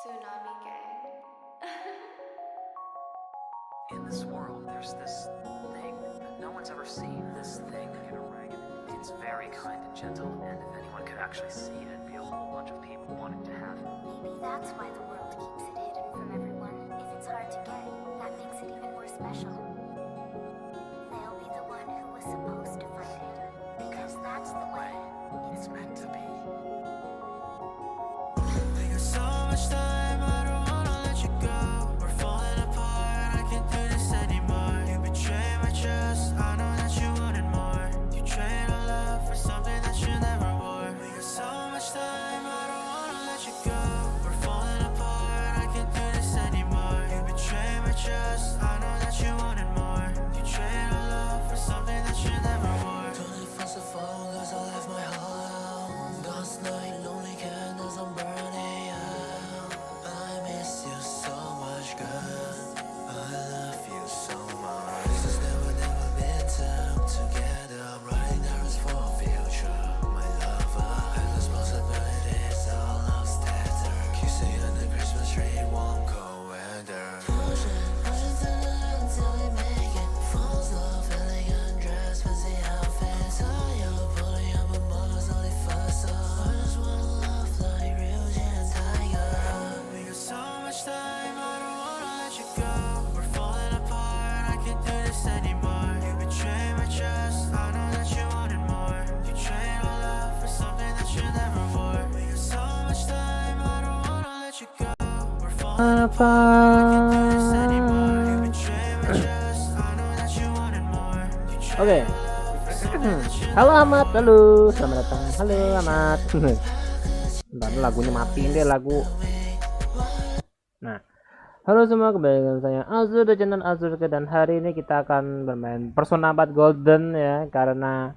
Tsunami gang. In this world, there's this thing that no one's ever seen. This thing, it's very kind and gentle, and if anyone could actually see it, it'd be a whole bunch of people wanting to have it. Maybe that's why the world keeps it hidden from everyone. If it's hard to get, that makes it even more special. They'll be the one who was supposed to find it, because that's the way it's meant to be. So much time, I don't wanna let you go. We're falling apart, I can't do this anymore. You betrayed my trust, I know that you wanted more. You traded our love for something that you never wore. We got so much time, I don't wanna let you go. We're falling apart, I can't do this anymore. You betrayed my trust, I know that you wanted more. You traded our love for something that you never wore. Don't live fast and fall, cause I left my heart out. Last night, lonely candles, I'm burning. Apa? Oke. Halo Ahmad, halo, selamat datang. Halo Ahmad. Bentar, lagunya matiin deh lagu. Nah, halo semua, kembali dengan saya Azure dari channel Azure, dan hari ini kita akan bermain Persona 4 Golden ya, karena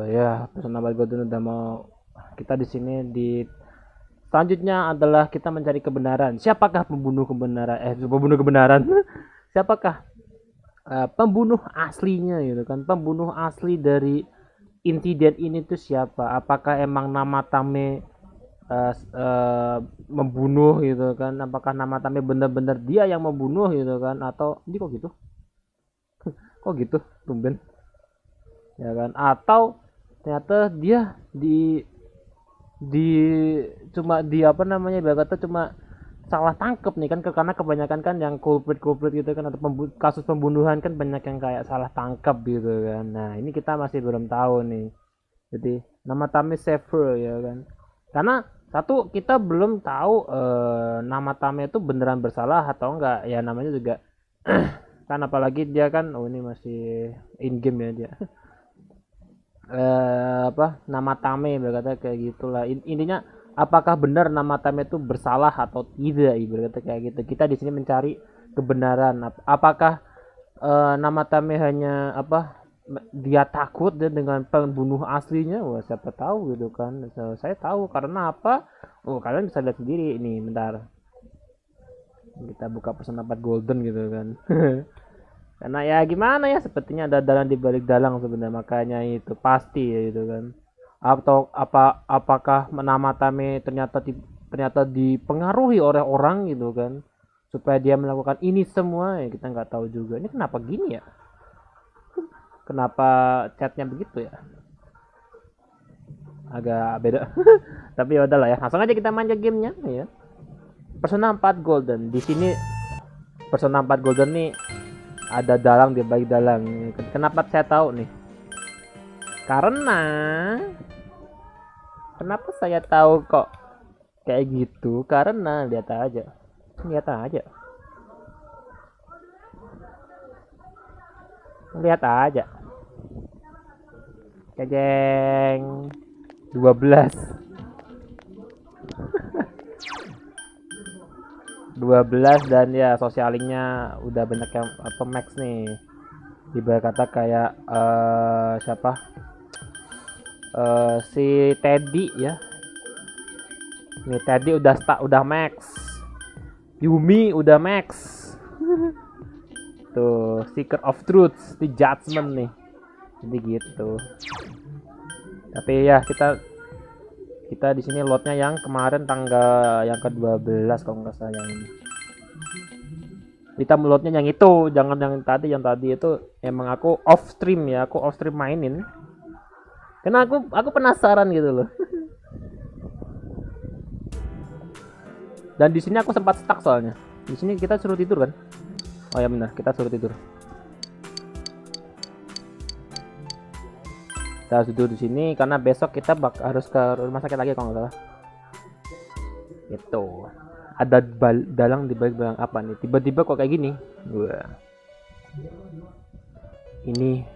ya Persona 4 Golden udah mau kita di sini di. Selanjutnya adalah kita mencari kebenaran. Siapakah pembunuh kebenaran? Pembunuh kebenaran. Siapakah pembunuh aslinya gitu kan? Pembunuh asli dari insiden ini tuh siapa? Apakah emang nama Tame membunuh gitu kan? Apakah nama Tame benar-benar dia yang membunuh gitu kan? Atau ini kok gitu? Kok gitu? Tumben. Ya kan? Atau ternyata dia cuma apa namanya, kata cuma salah tangkep nih kan, karena kebanyakan kan yang culprit gitu kan, atau kasus pembunuhan kan banyak yang kayak salah tangkap gitu kan. Nah ini kita masih belum tahu nih, jadi nama Tame Saver ya kan, karena satu kita belum tahu nama Tame itu beneran bersalah atau enggak ya, namanya juga kan, apalagi dia kan ini masih in game ya dia. Nama Tame berkata kayak gitulah intinya, apakah benar nama Tame itu bersalah atau tidak, berkata kayak gitu. Kita di sini mencari kebenaran, apakah nama Tame hanya dia takut dengan pembunuh aslinya. Wah, siapa tahu gitu kan. Saya tahu karena apa, kalian bisa lihat sendiri ini. Bentar, kita buka Persona 4 Golden gitu kan. Karena ya gimana ya, sepertinya ada dalang di balik dalang sebenarnya, makanya itu pasti ya gitu kan. Atau apakah nama Tame ternyata dipengaruhi oleh orang gitu kan, supaya dia melakukan ini semua ya, kita nggak tahu juga. Ini kenapa gini ya, kenapa chatnya begitu ya, agak beda. Tapi ya udahlah ya, langsung aja kita main gamenya ya. Persona 4 Golden. Di sini Persona 4 Golden nih ada dalang di balik dalang. Kenapa saya tahu nih? Kenapa saya tahu kok kayak gitu? Karena lihat aja. Kejeng 12 dan ya sosialingnya udah banyak yang max nih. Ibarat kata kayak siapa, si Teddy ya. Nih Teddy udah max. Yumi udah max. Tuh Seeker of Truth, di Judgment nih. Jadi gitu. Tapi ya kita Kita di sini lotnya yang kemarin tanggal yang ke-12 kalau nggak salah yang ini. Kita lotnya yang itu, jangan yang tadi itu emang aku off stream ya, aku off stream mainin. Karena aku penasaran gitu loh. Dan di sini aku sempat stuck soalnya. Di sini kita suruh tidur kan? Oh ya benar, kita suruh tidur. Kita harus tidur di sini karena besok kita harus ke rumah sakit lagi kalau nggak salah. Itu ada dalang di balik dalang apa nih? Tiba-tiba kok kayak gini. Wah. Ini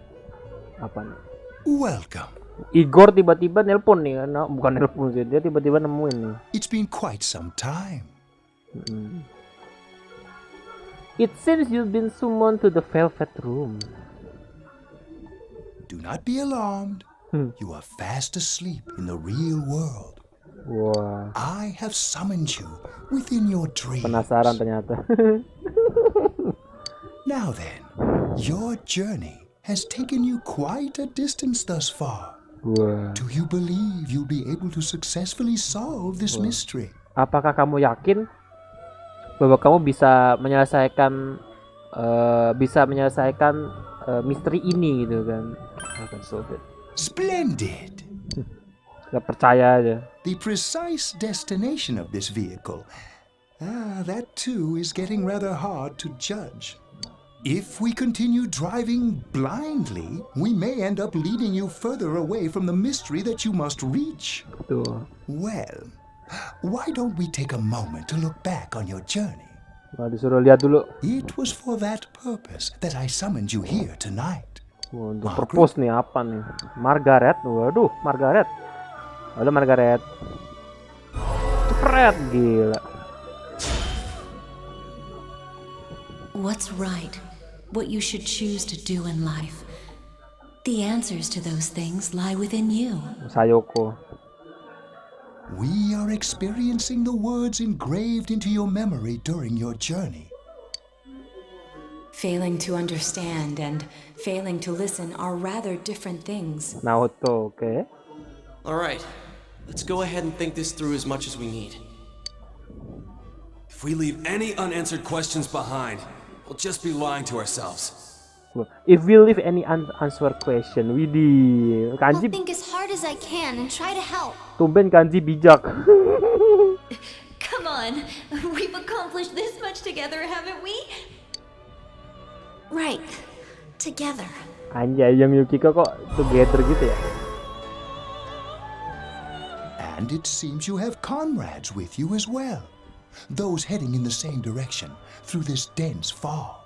apa nih? Welcome. Igor tiba-tiba nelpon nih, no, bukan nelpon sih, dia tiba-tiba nemuin nih. It's been quite some time. It seems you've been summoned to the velvet room. Do not be alarmed. You are fast asleep in the real world. Wah, I have summoned you within your dreams. penasaran ternyata. Now then, your journey has taken you quite a distance thus far. Wah. Do you believe you'll be able to successfully solve this mystery? Apakah kamu yakin bahwa kamu bisa menyelesaikan misteri ini gitu kan? Splendid! Gak percaya aja. The precise destination of this vehicle. That too is getting rather hard to judge. If we continue driving blindly, we may end up leading you further away from the mystery that you must reach. Tuh. Well, why don't we take a moment to look back on your journey? Wah, disuruh lihat dulu. It was for that purpose that I summoned you here tonight. Wah, untuk purpose nih apa nih? Margaret. Waduh, Margaret. Halo Margaret. Cepret, gila. What's right? What you should choose to do in life. The answers to those things lie within you. Sayoko. We are experiencing the words engraved into your memory during your journey. Failing to understand and failing to listen are rather different things. Naoto, okay. All right, let's go ahead and think this through as much as we need. If we leave any unanswered questions behind, we'll just be lying to ourselves. If we leave any unanswered question, I'll widih. Kanji think as hard as I can and try to help. tumben Kanji bijak. Come on, we've accomplished this much together, haven't we? Right. Together. Anjay, yang Yukiko kok together gitu ya? And it seems you have comrades with you as well. Those heading in the same direction through this dense fog.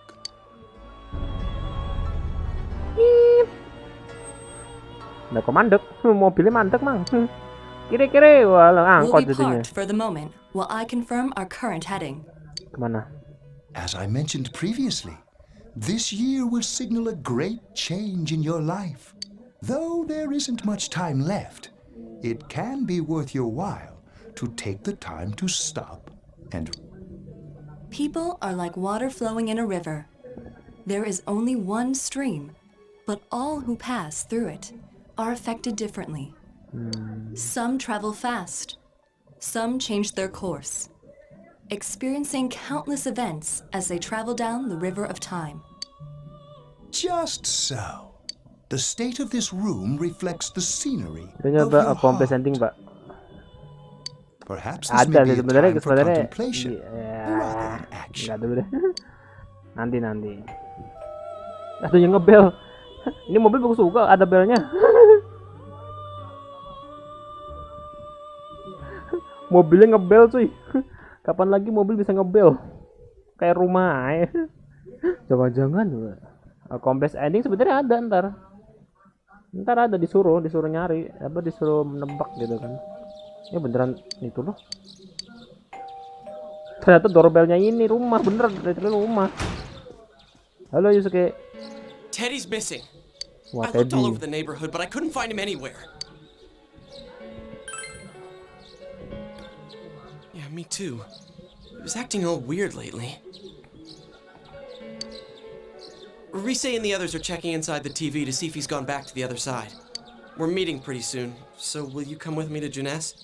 Nah, kok mandek? Mobilnya mandek, Mang. Kiri-kiri, walah We'll angkot be jadinya. parked for the moment while I confirm our current heading. Kemana? As I mentioned previously, this year will signal a great change in your life. Though there isn't much time left, it can be worth your while to take the time to stop and... People are like water flowing in a river. There is only one stream, but all who pass through it are affected differently. Some travel fast, some change their course, experiencing countless events as they travel down the river of time. Just so. The state of this room reflects the scenery Udah of nyoba your kompleks heart. ending, Pak. Perhaps this Ada may sih be a sebenarnya time for sebenarnya. contemplation rather than action. Enggak dulu deh. Nanti. Aduh, yang ngebel. Ini mobil bagus juga ada belnya. Mobilnya ngebel cuy. Kapan lagi mobil bisa ngebel? Kayak rumah ya. Jangan-jangan juga. Kompleks ending sebenarnya ada ntar ada disuruh nyari disuruh menebak gitu kan. Ini beneran itu loh. Ternyata doorbellnya ini rumah, bener dari rumah. Halo Yusuke. Teddy's missing. Wah, I looked all over Teddy. the neighborhood, but I couldn't find him anywhere. Yeah, me too. He was acting all weird lately. Rise and the others are checking inside the TV to see if he's gone back to the other side. We're meeting pretty soon, so will you come with me to Jeunesse?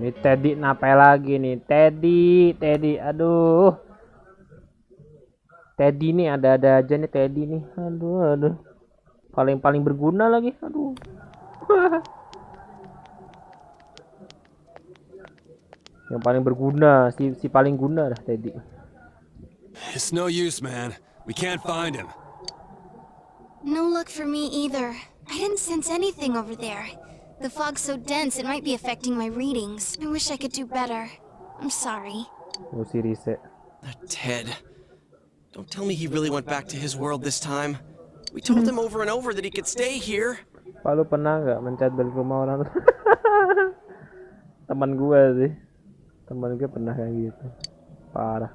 Ini Teddy nape lagi nih? Teddy, aduh. Teddy nih ada aja nih Teddy nih. Aduh. Paling berguna lagi. Aduh. Yang paling berguna, si paling guna dah Teddy. It's no use, man. We can't find him. No luck for me either. I didn't sense anything over there. The fog's so dense it might be affecting my readings. I wish I could do better. I'm sorry. Oh, si Rise. That Ted. Don't tell me he really went back to his world this time. We told him over and over that he could stay here. Pak, lu pernah nggak mencet balik rumah orang? Teman gue sih. Teman gue pernah kayak gitu. Parah.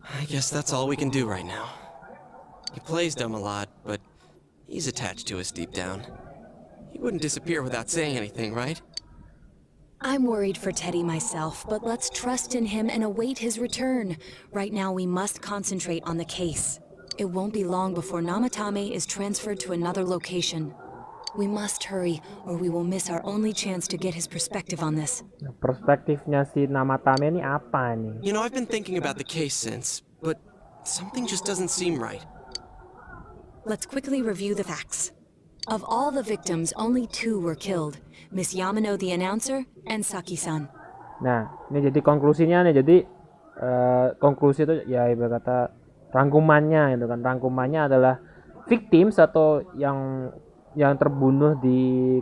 I guess that's all we can do right now. He plays dumb a lot, but he's attached to us deep down. He wouldn't disappear without saying anything, right? I'm worried for Teddy myself, but let's trust in him and await his return. Right now we must concentrate on the case. It won't be long before Namatame is transferred to another location. We must hurry, or we will miss our only chance to get his perspective on this. Perspektifnya si Namatame ini apa nih? You know, I've been thinking about the case since, but something just doesn't seem right. Let's quickly review the facts. Of all the victims, only 2 were killed. Miss Yamano the announcer and Saki-san. Nah, ini jadi konklusinya nih. Jadi konklusi itu ya ibarat kata rangkumannya itu kan. Rangkumannya adalah victims atau yang terbunuh di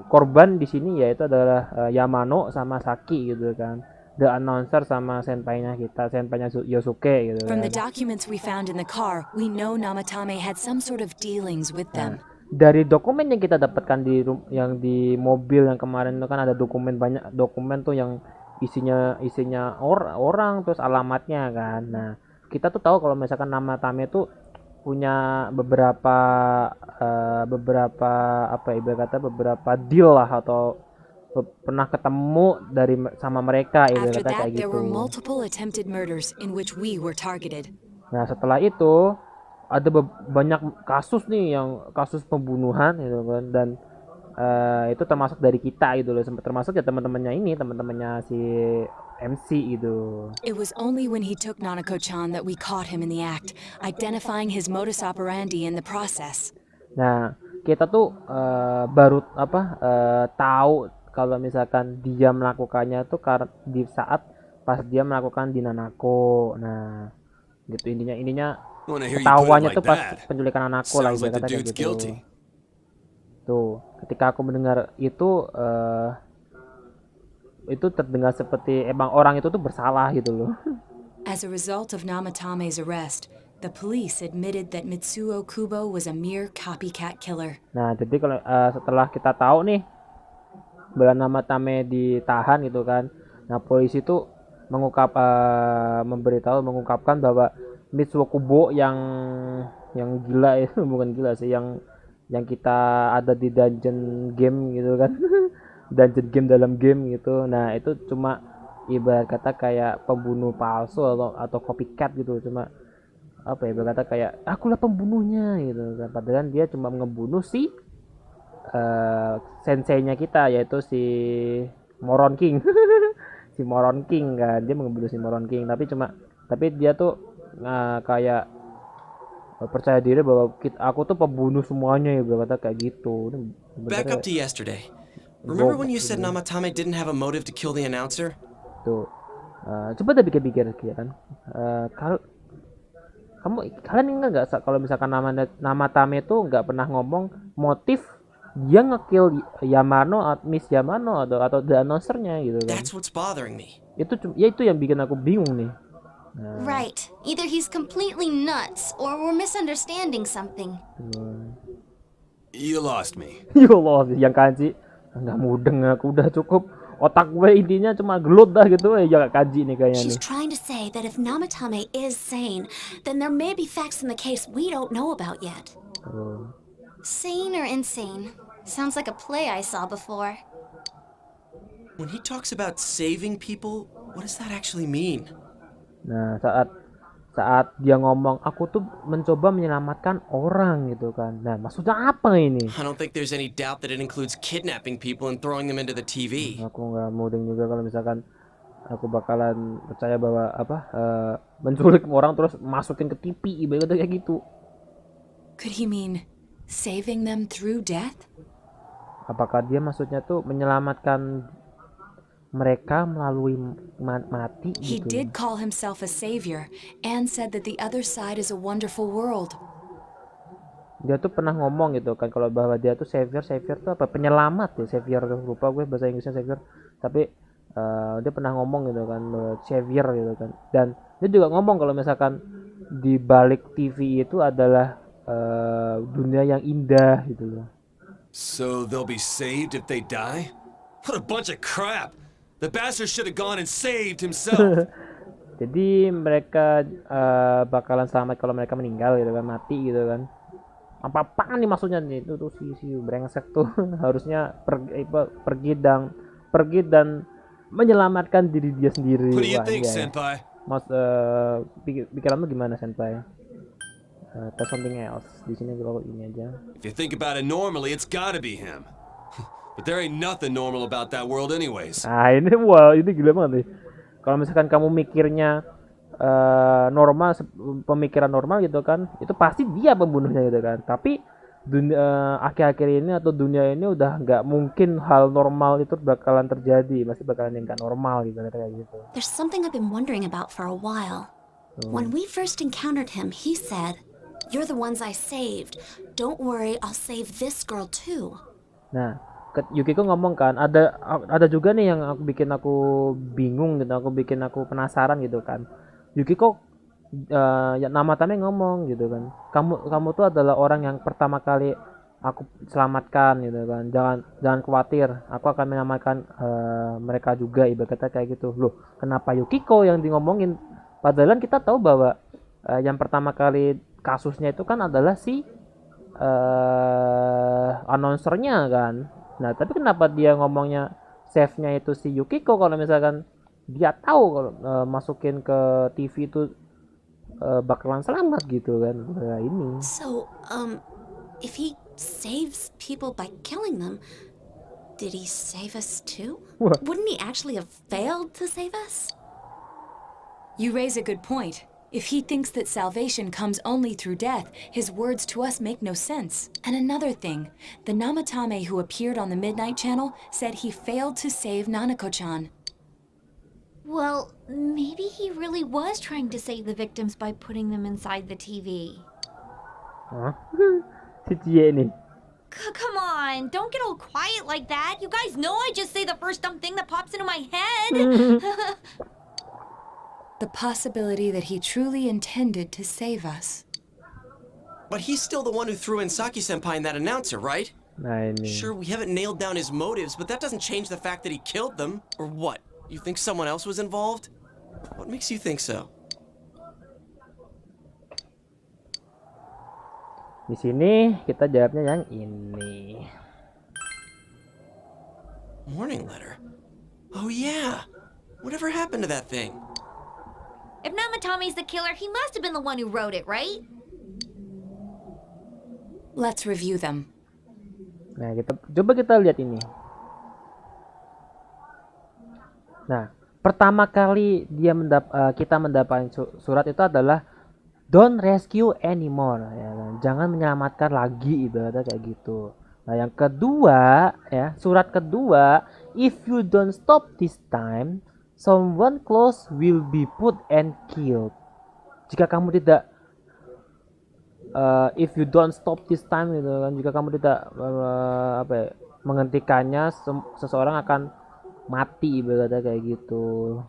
korban di sini yaitu adalah Yamano sama Saki gitu kan. The announcer sama senpainya Yosuke gitu From the kan. documents we found in the car, we know Namatame had some sort of dealings with them. Dari dokumen yang kita dapatkan yang di mobil yang kemarin itu kan ada banyak dokumen tuh yang isinya orang terus alamatnya kan. Nah, kita tuh tahu kalau misalkan Namatame tuh punya beberapa apa ibarat kata beberapa deal lah atau pernah ketemu sama mereka After ibarat kata that, kayak there gitu. were multiple attempted murders in which we were targeted. Nah, setelah itu ada banyak kasus nih yang kasus pembunuhan gitu kan dan itu termasuk dari kita gitu loh, termasuk ya teman-temannya si MC gitu. It was only when he took Nanako-chan that we caught him in the act, identifying his modus operandi in the process. Nah, kita tuh baru tahu kalau misalkan dia melakukannya tuh di saat pas dia melakukan di Nanako. Nah, gitu intinya ketahuannya tuh pas penculikan Nanako lah ibarat kata kayak gitu. Tuh, ketika aku mendengar itu terdengar seperti emang orang itu tuh bersalah gitu loh. As a result of Namatame's arrest, the police admitted that Mitsuo Kubo was a mere copycat killer. Nah, jadi kalau setelah kita tahu nih bahwa Namatame ditahan gitu kan, nah polisi tuh mengungkapkan bahwa Mitsuo Kubo yang gila itu bukan gila sih, yang kita ada di dungeon game gitu kan. Dungeon game dalam game gitu. Nah, itu cuma ibarat kata kayak pembunuh palsu atau copycat gitu, cuma apa ya, ibarat kata kayak akulah pembunuhnya gitu kan. Padahal dia cuma ngebunuh si senseinya kita yaitu si Moron King. Si Moron King kan, dia ngebunuh si Moron King, tapi dia tuh kayak percaya diri bahwa aku tuh pembunuh semuanya ya, berkata kayak gitu. Back up to yesterday. Remember when you said Namatame didn't have a motive to kill the announcer? Tuh, coba deh pikir-pikir kan. Kalian ingat nggak kalau misalkan Namatame tuh nggak pernah ngomong motif dia ngekill Miss Yamano atau the announcer-nya gitu kan. That's what's bothering me. Itu yang bikin aku bingung nih. Right. Either he's completely nuts or we're misunderstanding something. You lost me. Ya Allah, yang kanji nggak mudeng aku, udah cukup otak gue intinya cuma gelut dah gitu ya kanji nih kayaknya She's nih. trying to say that if Namatame is sane, then there may be facts in the case we don't know about yet. Sane or insane? Sounds like a play I saw before. When he talks about saving people, what does that actually mean? Nah, saat dia ngomong aku tuh mencoba menyelamatkan orang gitu kan. Nah, maksudnya apa ini? I don't think there's any doubt that it includes kidnapping people and throwing them into the TV. Aku nggak mudeng juga kalau misalkan aku bakalan percaya bahwa menculik orang terus masukin ke TV ibaratnya kayak gitu. Could he mean saving them through death? Apakah dia maksudnya tuh menyelamatkan mereka melalui mati He gitu? did call himself a savior and said that the other side is a wonderful world. Dia tuh pernah ngomong gitu kan kalau bahwa dia tuh savior tuh apa, penyelamat ya, savior, lupa gue bahasa Inggrisnya savior, tapi dia pernah ngomong gitu kan savior gitu kan. Dan dia juga ngomong kalau misalkan di balik TV itu adalah dunia yang indah gitu loh. So they'll be saved if they die? What a bunch of crap! The bastard should have gone and saved himself. Jadi mereka bakalan selamat kalau mereka meninggal gitu kan, mati gitu kan. Apa-apaan nih maksudnya nih, itu tuh si brengsek tuh harusnya pergi dan menyelamatkan diri dia sendiri. What do you Wah, think, iya. Senpai? Pikiranmu gimana, Senpai? Try something else. Di sini kalau ini aja. If you think about it normally, it's gotta be him. But there ain't nothing normal about that world anyways. Nah ini wah ini gila banget nih. Kalau misalkan kamu mikirnya normal, pemikiran normal gitu kan, itu pasti dia pembunuhnya gitu kan. Tapi akhir-akhir ini atau dunia ini udah nggak mungkin hal normal itu bakalan terjadi, masih bakalan yang nggak normal gitu kayak gitu. There's something I've been wondering about for a while. When we first encountered him, he said, "You're the ones I saved. Don't worry, I'll save this girl too." Nah, Yukiko ngomong kan, ada juga nih yang bikin aku bingung gitu, bikin aku penasaran gitu kan. Yukiko ya nama tamnya ngomong gitu kan. Kamu tuh adalah orang yang pertama kali aku selamatkan gitu kan. Jangan khawatir, aku akan menyelamatkan mereka juga ibaratnya kayak gitu. Loh, kenapa Yukiko yang ngomongin? Padahal kita tahu bahwa yang pertama kali kasusnya itu kan adalah si announcernya kan. Nah, tapi kenapa dia ngomongnya save-nya itu si Yukiko kalau misalkan dia tahu kalau masukin ke TV itu bakalan selamat gitu kan. Nah, ini. So, if he saves people by killing them, did he save us too? What? Wouldn't he actually have failed to save us? You raise a good point. If he thinks that salvation comes only through death, his words to us make no sense. And another thing, the Namatame who appeared on the Midnight Channel said he failed to save Nanako-chan. Well, maybe he really was trying to save the victims by putting them inside the TV. Hah? Si Cie nih. Come on, don't get all quiet like that. You guys know I just say the first dumb thing that pops into my head. The possibility that he truly intended to save us. But he's still the one who threw in Saki-senpai and that announcer, right? Nah, ini. Sure, we haven't nailed down his motives, but that doesn't change the fact that he killed them. Or what? You think someone else was involved? What makes you think so? Di sini kita jawabnya yang ini. Warning letter? Oh yeah! Whatever happened to that thing? If Namatame's the killer, he must have been the one who wrote it, right? Let's review them. Nah, coba kita lihat ini. Nah, pertama kali kita mendapatkan surat itu adalah don't rescue anymore, ya kan? Jangan menyelamatkan lagi ibaratnya kayak gitu. Nah, yang kedua ya, surat kedua, if you don't stop this time, someone close will be put and killed. Jika kamu tidak if you don't stop this time gitu kan, jika kamu tidak menghentikannya, seseorang akan mati ibaratnya kayak gitu.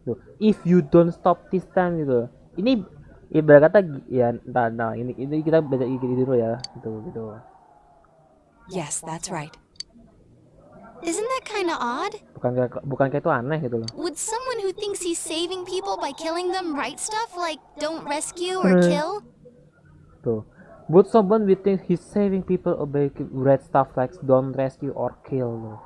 Tuh, if you don't stop this time gitu. Ini ibarat kata ya nah, ini kita baca gini dulu ya, gitu. Yes, that's right. Isn't that kind of odd? Bukan kayak itu aneh gitu loh. Would someone who thinks he's saving people by killing them write stuff like don't rescue or kill? Tuh. Would someone who thinks he's saving people obey write stuff like don't rescue or kill loh.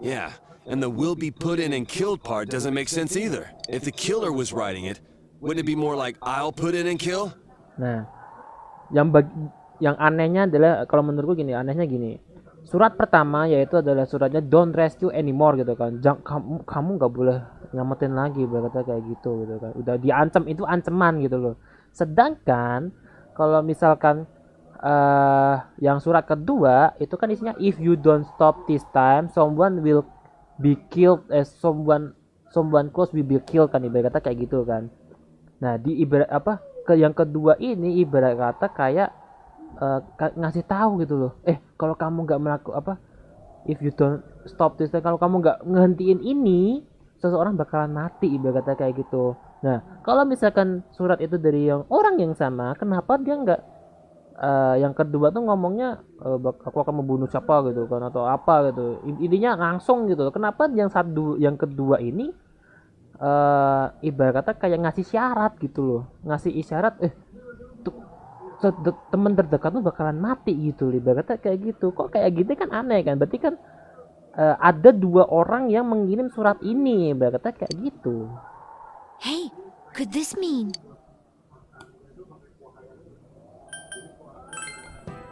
Yeah, and the will be put in and killed part doesn't make sense either. If the killer was writing it, wouldn't it be more like I'll put in and kill? Nah, yang anehnya adalah kalau menurutku gini, anehnya gini. Surat pertama yaitu adalah suratnya don't rescue anymore gitu kan. Kamu nggak boleh nyelamatin lagi, berkata kayak gitu kan. Udah diancam, itu ancaman gitu loh. Sedangkan kalau misalkan yang surat kedua itu kan isinya if you don't stop this time someone will be killed, someone close will be killed kan, ibarat kata kayak gitu kan. Nah, di ibarat yang kedua ini ibarat kata kayak ngasih tahu gitu loh. Kalau kamu nggak melakukan if you don't stop this time, kalau kamu nggak ngehentiin ini, seseorang bakalan mati, ibarat kata kayak gitu. Nah, kalau misalkan surat itu dari orang yang sama, kenapa dia nggak yang kedua tuh ngomongnya aku akan membunuh siapa gitu kan, atau apa gitu, intinya langsung gitu. Kenapa yang kedua ini ibarat kata kayak ngasih syarat gitu loh, ngasih isyarat teman terdekat tuh bakalan mati gitu, ibarat kata kayak gitu. Kok kayak gitu kan aneh kan, berarti kan ada dua orang yang mengirim surat ini, ibarat kata kayak gitu. Hey, could this mean?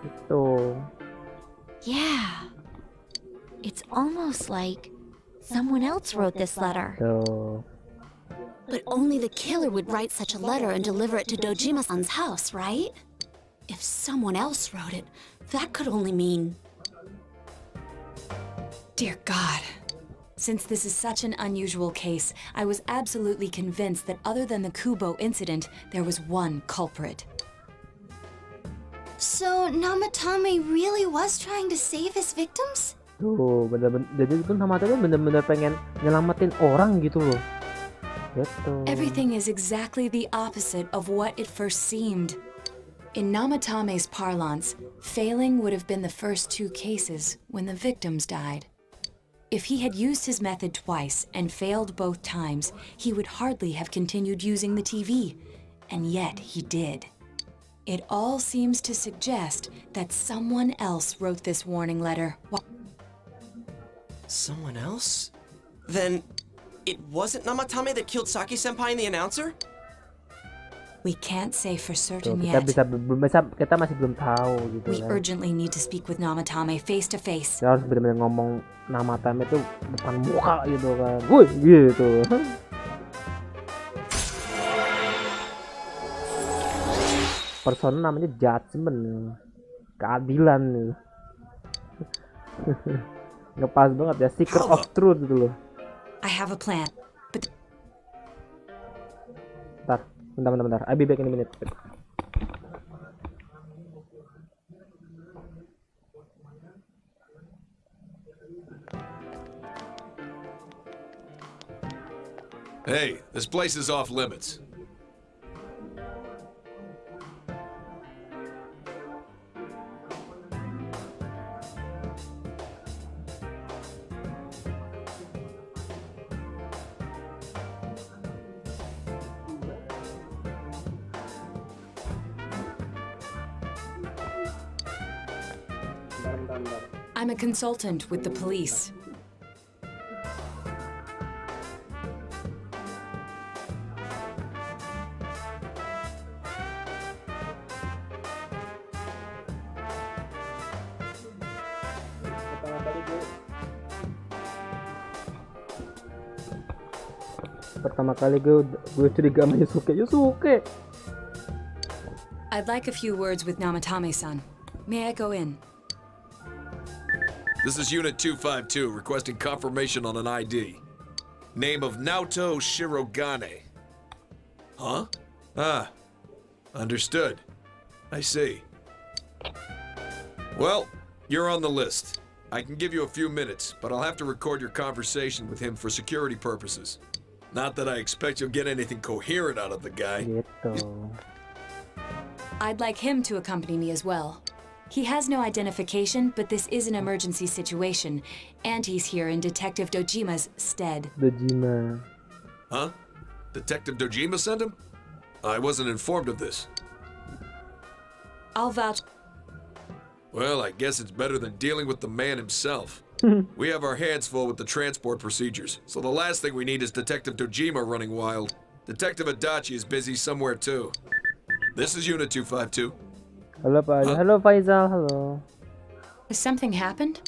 Gitu. Yeah. It's almost like someone else wrote this letter. Tuh. But only the killer would write such a letter and deliver it to Dojima-san's house, right? If someone else wrote it, that could only mean... Dear God. Since this is such an unusual case, I was absolutely convinced that other than the Kubo incident, there was one culprit. So, Namatame really was trying to save his victims? Tuh, bener-bener, jadi itu Namatame bener-bener pengen nyelamatin orang gitu loh. Gitu. Everything is exactly the opposite of what it first seemed. In Namatame's parlance, failing would have been the first two cases when the victims died. If he had used his method twice and failed both times, he would hardly have continued using the TV. And yet he did. It all seems to suggest that someone else wrote this warning letter. Someone else? Then it wasn't Namatame that killed Saki-senpai and the announcer? We can't say for Tuh, certain kita yet. kita masih belum tahu gitu We kan. urgently need to speak with Namatame face to face. Kita harus benar-benar ngomong Namatame tuh depan muka gitu kan. Woi, gitu. Persona namanya judgment, keadilan. Ngepas banget ya, seeker of truth gitu loh. I have a plan, but Bentar. I'll be back in a minute. Hey, this place is off limits. I'm a consultant with the police. Pertama kali gue curiga sama Yusuke. I'd like a few words with Namatame-san. May I go in? This is Unit 252 requesting confirmation on an ID. Name of Naoto Shirogane. Huh? Ah, understood. I see. Well, you're on the list. I can give you a few minutes, but I'll have to record your conversation with him for security purposes. Not that I expect you'll get anything coherent out of the guy. Gitu. I'd like him to accompany me as well. He has no identification, but this is an emergency situation, and he's here in Detective Dojima's stead. Dojima. Huh? Detective Dojima sent him? I wasn't informed of this. I'll vouch. Well, I guess it's better than dealing with the man himself. We have our hands full with the transport procedures, so the last thing we need is Detective Dojima running wild. Detective Adachi is busy somewhere too. This is Unit 252. Halo Pak. Halo Faisal. Halo. Has something happened?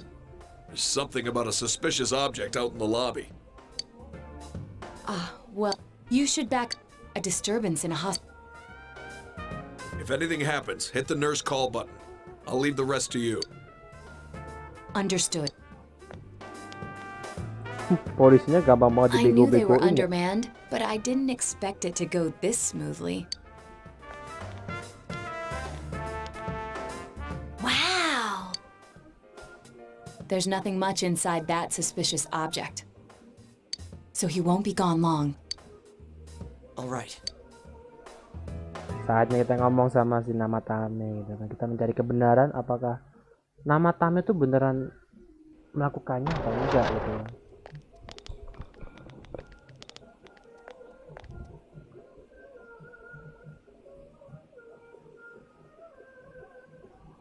There's something about a suspicious object out in the lobby. Well, you should back a disturbance in a hospital. If anything happens, hit the nurse call button. I'll leave the rest to you. Understood. Polisinya gampang banget I knew they were dibego-begoin. Ya. undermanned, but I didn't expect it to go this smoothly. Wow! There's nothing much inside that suspicious object. So he won't be gone long. All right. Saatnya kita ngomong sama si nama Tame gitu kan. Kita mencari kebenaran apakah nama Tame itu beneran melakukannya atau enggak gitu.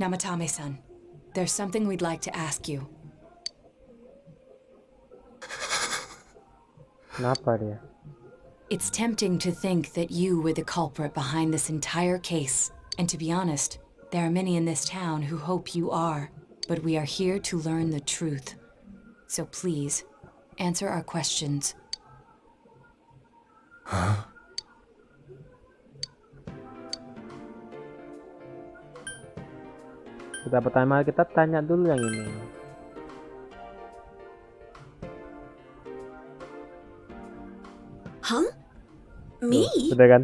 Namatame-san, there's something we'd like to ask you. Kenapa dia? It's tempting to think that you were the culprit behind this entire case. And to be honest, there are many in this town who hope you are. But we are here to learn the truth. So please, answer our questions. Pertama kita tanya dulu yang ini. Huh? Me? Sudah kan?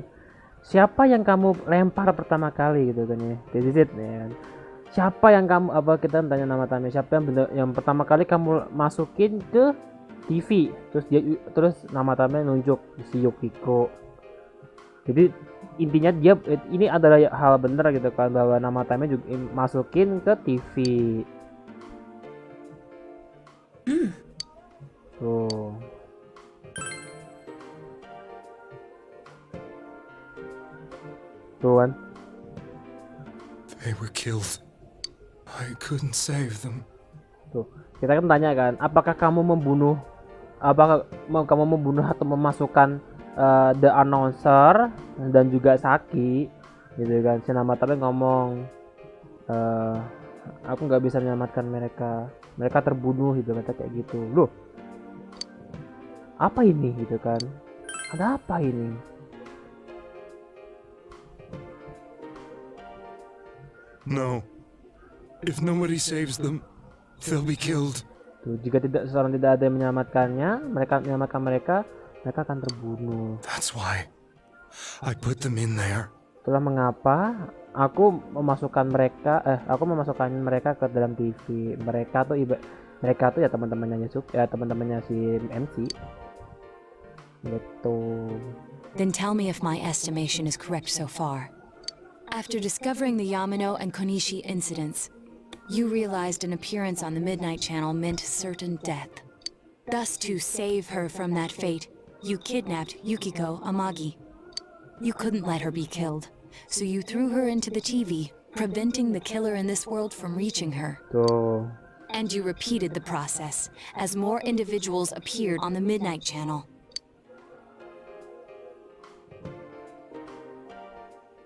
Siapa yang kamu lempar pertama kali gitu kan ya? This is it, man. Siapa yang kamu kita tanya nama Tame, siapa yang pertama kali kamu masukin ke TV? Terus nama Tame nunjuk si Yukiko. Jadi intinya dia ini adalah hal benar gitu kan, bahwa nama Tame juga masukin ke TV. Tuh. Tuh kan. They were killed. I couldn't save them. Tuh, kita kan tanya kan, apakah kamu membunuh atau memasukkan the announcer dan juga Saki gitu kan. Si nama Tame ngomong aku nggak bisa menyelamatkan mereka terbunuh gitu, kata kayak gitu. Loh, apa ini gitu kan, ada apa ini? No. If nobody saves them, they'll be killed. Tuh, jika seseorang tidak ada yang menyelamatkannya, mereka akan terbunuh. That's why I put them in there. Itulah mengapa aku memasukkan mereka ke dalam TV. Mereka tuh ya teman-temannya Suka, teman-temannya si MC. Gitu. Then tell me if my estimation is correct so far. After discovering the Yamano and Konishi incidents, you realized an appearance on the Midnight Channel meant certain death. Thus, to save her from that fate, you kidnapped Yukiko Amagi. You couldn't let her be killed, so you threw her into the TV, preventing the killer in this world from reaching her. Tuh. And you repeated the process as more individuals appeared on the Midnight Channel.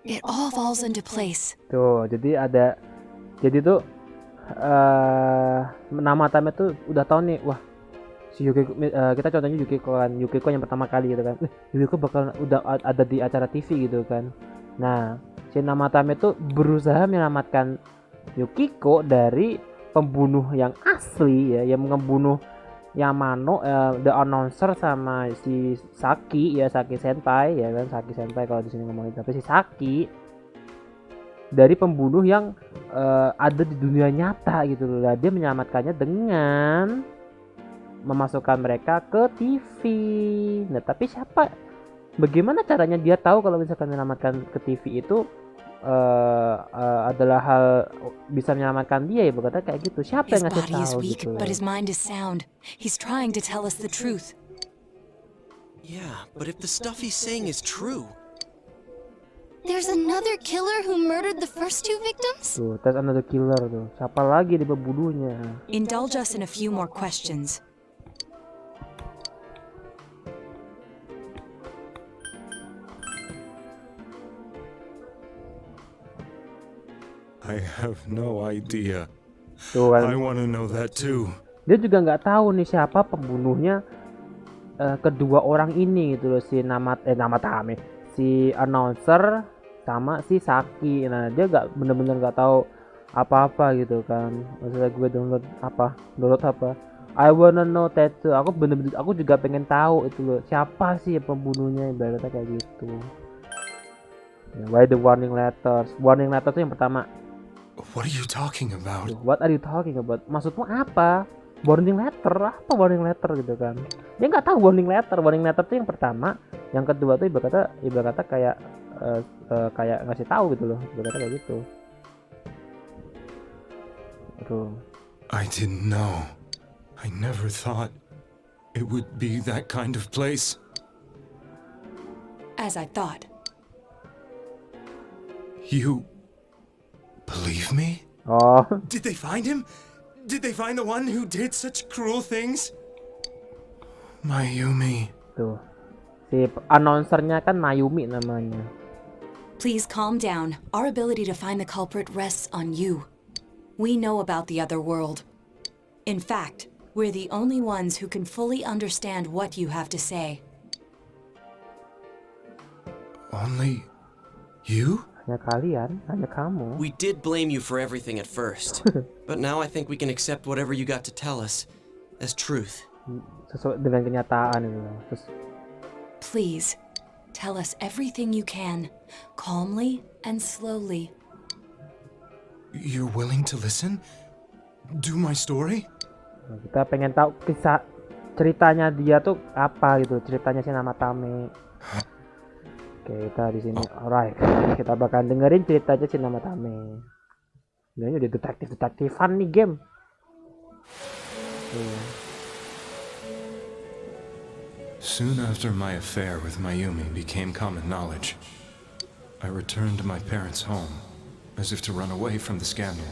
It all falls into place. Tuh, jadi tuh nama Tame tuh udah tahu nih, wah si Yukiko, kita contohnya Yukiko yang pertama kali gitu kan, Yukiko bakal udah ada di acara TV gitu kan. Nah, si nama Tame tuh berusaha menyelamatkan Yukiko dari pembunuh yang asli ya, yang ngebunuh Yamano, the announcer sama si Saki ya, Saki Senpai ya kan, Saki Senpai kalau di sini ngomongin, tapi si Saki dari pembunuh yang ada di dunia nyata gitu loh. Dia menyelamatkannya dengan memasukkan mereka ke TV. Nah, tapi bagaimana caranya dia tahu kalau misalkan menyelamatkan ke TV itu adalah hal bisa menyelamatkan dia ya, berkata kayak gitu. Siapa His yang ngasih body is tahu weak, gitu? but his mind is sound. He's trying to tell us the truth. Yeah, but if the stuff he's saying is true, There's another killer who murdered the first two victims? Tuh, there's another killer tuh. Siapa lagi di pembunuhnya? Indulge us in a few more questions. I have no idea. Tuh kan. I want to know that too. Dia juga nggak tahu nih siapa pembunuhnya kedua orang ini gitu loh, nama Tame, si announcer sama si Saki. Nah dia bener-bener nggak tahu apa-apa gitu kan. Maksudnya gue download apa I wanna know that too. Aku juga pengen tahu itu loh, siapa sih pembunuhnya, ibaratnya kayak gitu. Why the warning letters itu yang pertama. What are you talking about? What are you talking about? Maksudmu apa? Warning letter? Apa warning letter gitu kan? Dia nggak tahu warning letter. Warning letter itu yang pertama. Yang kedua tuh ibarat kata kayak kayak ngasih tahu gitu loh. Ibarat kayak gitu. Aduh. I didn't know. I never thought it would be that kind of place. As I thought. You believe me? Oh. Did they find him? Did they find the one who did such cruel things? Mayumi. Tuh. Si announcernya kan Mayumi namanya. Please calm down. Our ability to find the culprit rests on you. We know about the other world. In fact, we're the only ones who can fully understand what you have to say. Only you? Hanya kalian, hanya kamu. We did blame you for everything at first, but now I think we can accept whatever you got to tell us as truth. Sesuai dengan kenyataan itu. Terus, Please, tell us everything you can, calmly and slowly. You're willing to listen? Do my story? kita pengen tahu kisah ceritanya dia tuh apa gitu, ceritanya si nama Tame. Oke, kita di sini. Alright, kita bakal dengerin ceritanya si nama Tame. Ini udah detektifan nih game. Soon after my affair with Mayumi became common knowledge, I returned to my parents' home, as if to run away from the scandal.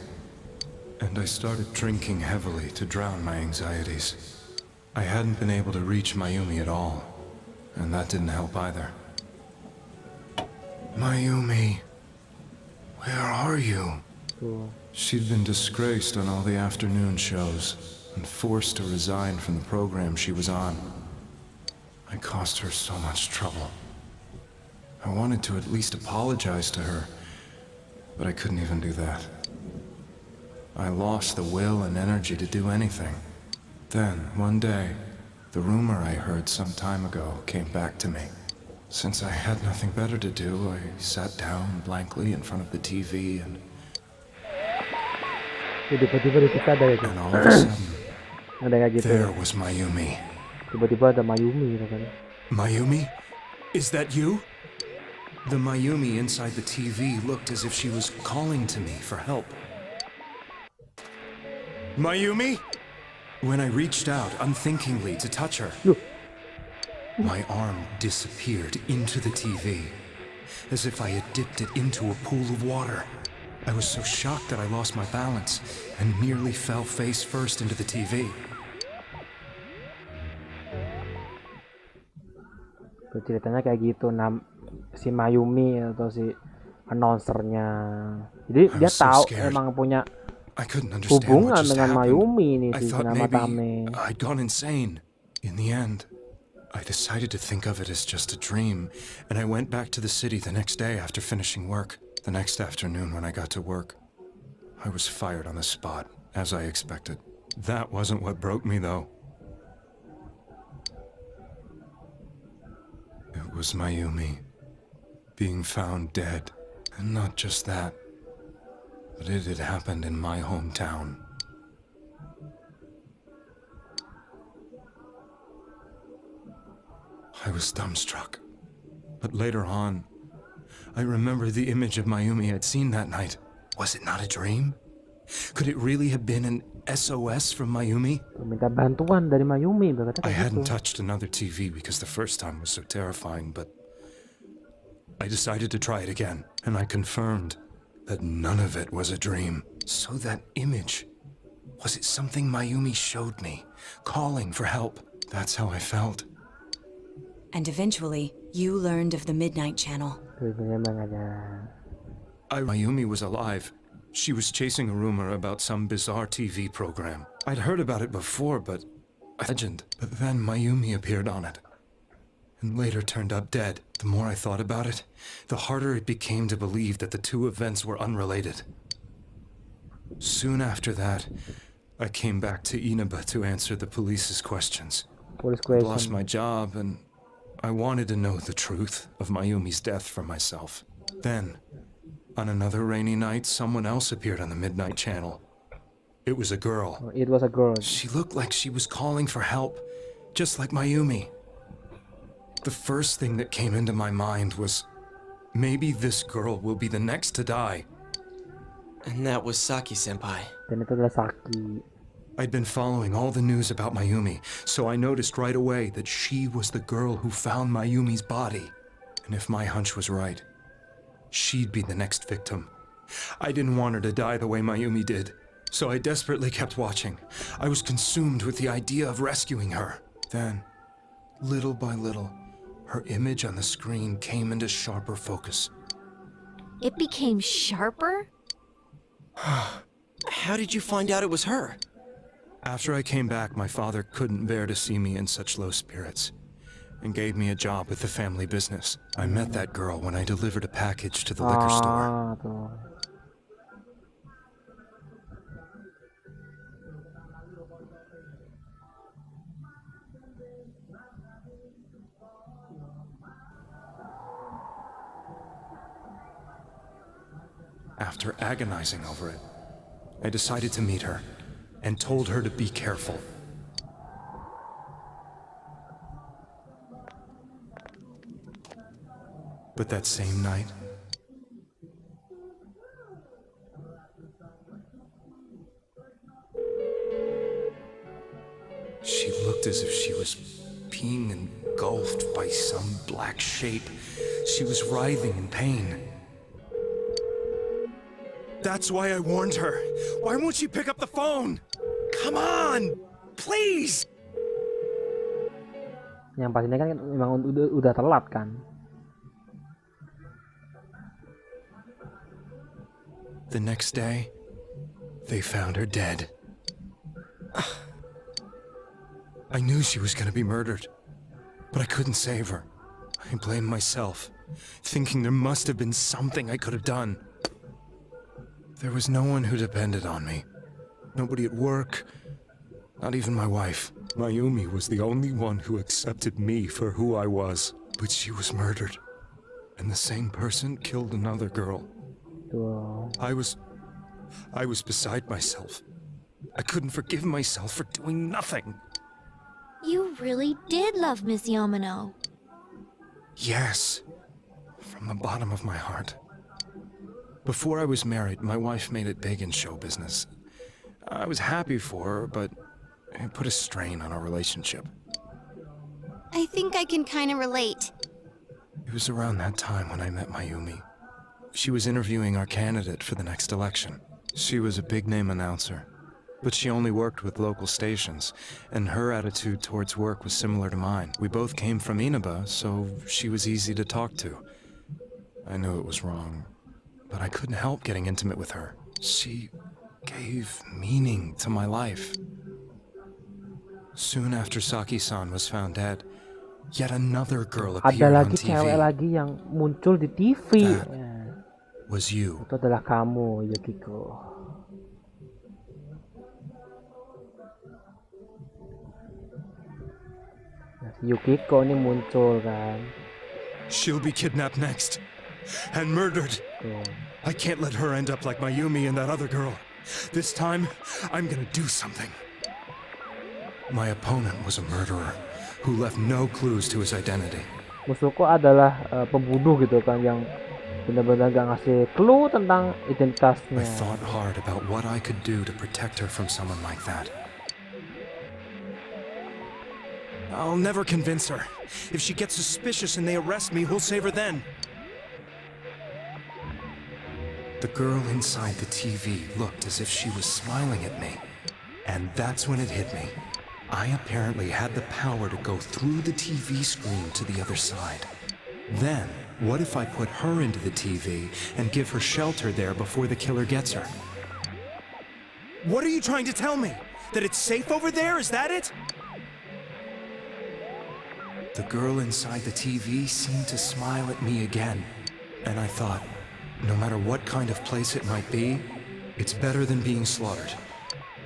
And I started drinking heavily to drown my anxieties. I hadn't been able to reach Mayumi at all, and that didn't help either. Mayumi, where are you? She'd been disgraced on all the afternoon shows and forced to resign from the program she was on. I caused her so much trouble. I wanted to at least apologize to her, but I couldn't even do that. I lost the will and energy to do anything. Then, one day, the rumor I heard some time ago came back to me. Since I had nothing better to do, I sat down blankly in front of the TV and all of a sudden, there was Mayumi. Tiba-tiba ada Mayumi gitu kan. Mayumi? Is that you? The Mayumi inside the TV looked as if she was calling to me for help. Mayumi? When I reached out unthinkingly to touch her, my arm disappeared into the TV, as if I had dipped it into a pool of water. I was so shocked that I lost my balance and nearly fell face first into the TV. Ceritanya kayak gitu, si Mayumi atau si announcernya. Jadi dia tahu emang punya hubungan dengan Mayumi nih si nama Tame. I'd gone insane. In the end, I decided to think of it as just a dream, and I went back to the city the next day after finishing work. The next afternoon when I got to work, I was fired on the spot, as I expected. That wasn't what broke me, though. It was Mayumi being found dead, and not just that, but it had happened in my hometown. I was dumbstruck, but later on, I remember the image of Mayumi I'd seen that night. Was it not a dream? Could it really have been an SOS from Mayumi? Minta bantuan dari Mayumi, berkata I kayak hadn't gitu. touched another TV because the first time was so terrifying, but I decided to try it again, and I confirmed that none of it was a dream. So that image, was it something Mayumi showed me, calling for help? That's how I felt. And eventually, you learned of the Midnight Channel. Mayumi was alive. She was chasing a rumor about some bizarre TV program. I'd heard about it before, but a legend. But then Mayumi appeared on it, and later turned up dead. The more I thought about it, the harder it became to believe that the two events were unrelated. Soon after that, I came back to Inaba to answer the police's questions. I'd lost my job, and I wanted to know the truth of Mayumi's death for myself. Then, on another rainy night, someone else appeared on the Midnight Channel. It was a girl. It was a girl. She looked like she was calling for help, just like Mayumi. The first thing that came into my mind was, maybe this girl will be the next to die. And that was Saki-senpai. Dan itu adalah Saki. I'd been following all the news about Mayumi, so I noticed right away that she was the girl who found Mayumi's body. And if my hunch was right, she'd be the next victim. I didn't want her to die the way Mayumi did, so I desperately kept watching. I was consumed with the idea of rescuing her. Then, little by little, her image on the screen came into sharper focus. It became sharper? How did you find out it was her? After I came back, my father couldn't bear to see me in such low spirits, and gave me a job with the family business. I met that girl when I delivered a package to the liquor store. Tuh. After agonizing over it, I decided to meet her and told her to be careful. But that same night, she looked as if she was being engulfed by some black shape. She was writhing in pain. That's why I warned her. Why won't she pick up the phone? Come on, please. Yang pastinya kan memang udah telat kan. The next day, they found her dead. I knew she was gonna be murdered, but I couldn't save her. I blamed myself, thinking there must have been something I could have done. There was no one who depended on me. Nobody at work, not even my wife. Mayumi was the only one who accepted me for who I was. But she was murdered, and the same person killed another girl. Tuh. I was beside myself. I couldn't forgive myself for doing nothing. You really did love Miss Yamano. Yes, from the bottom of my heart. Before I was married, my wife made it big in show business. I was happy for her, but it put a strain on our relationship. I think I can kind of relate. It was around that time when I met Mayumi. She was interviewing our candidate for the next election. She was a big-name announcer, but she only worked with local stations, and her attitude towards work was similar to mine. We both came from Inaba, so she was easy to talk to. I knew it was wrong, but I couldn't help getting intimate with her. She gave meaning to my life. Soon after Saki-san was found dead, yet another girl Ada appeared on lagi TV. cewek lagi yang muncul di TV. That was you. Itu adalah kamu, Yukiko. Nah, Yukiko ini muncul kan. She'll be kidnapped next and murdered. Tuh. I can't let her end up like Mayumi and that other girl. This time, I'm gonna do something. My opponent was a murderer who left no clues to his identity. Musuhku adalah pembunuh gitu kan, yang benar-benar gak ngasih clue tentang identitasnya. I thought hard about what I could do to protect her from someone like that. I'll never convince her. If she gets suspicious and they arrest me, who'll save her then? The girl inside the TV looked as if she was smiling at me. And that's when it hit me. I apparently had the power to go through the TV screen to the other side. Then, what if I put her into the TV and give her shelter there before the killer gets her? What are you trying to tell me? That it's safe over there? Is that it? The girl inside the TV seemed to smile at me again. And I thought, no matter what kind of place it might be, it's better than being slaughtered.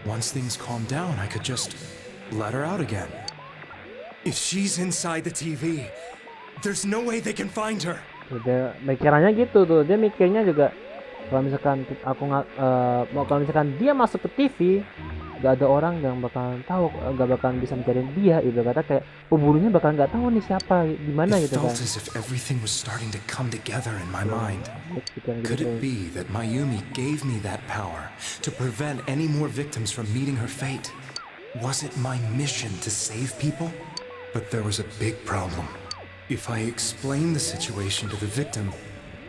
Once things calm down, I could just let her out again. If she's inside the TV, there's no way they can find her. Dia mikirannya gitu tuh, dia mikirnya juga kalau misalkan kalau misalkan dia masuk ke TV, gak ada orang yang bakalan tahu, gak bakalan bisa mencari dia. Ibarat kata kayak pembunuhnya bakalan gak tahu nih siapa, gimana It gitu kan. felt as if everything was starting to come together in my mind. Could it be that Mayumi gave me that power to prevent any more victims from meeting her fate? Was it my mission to save people? But there was a big problem. If I explained the situation to the victim,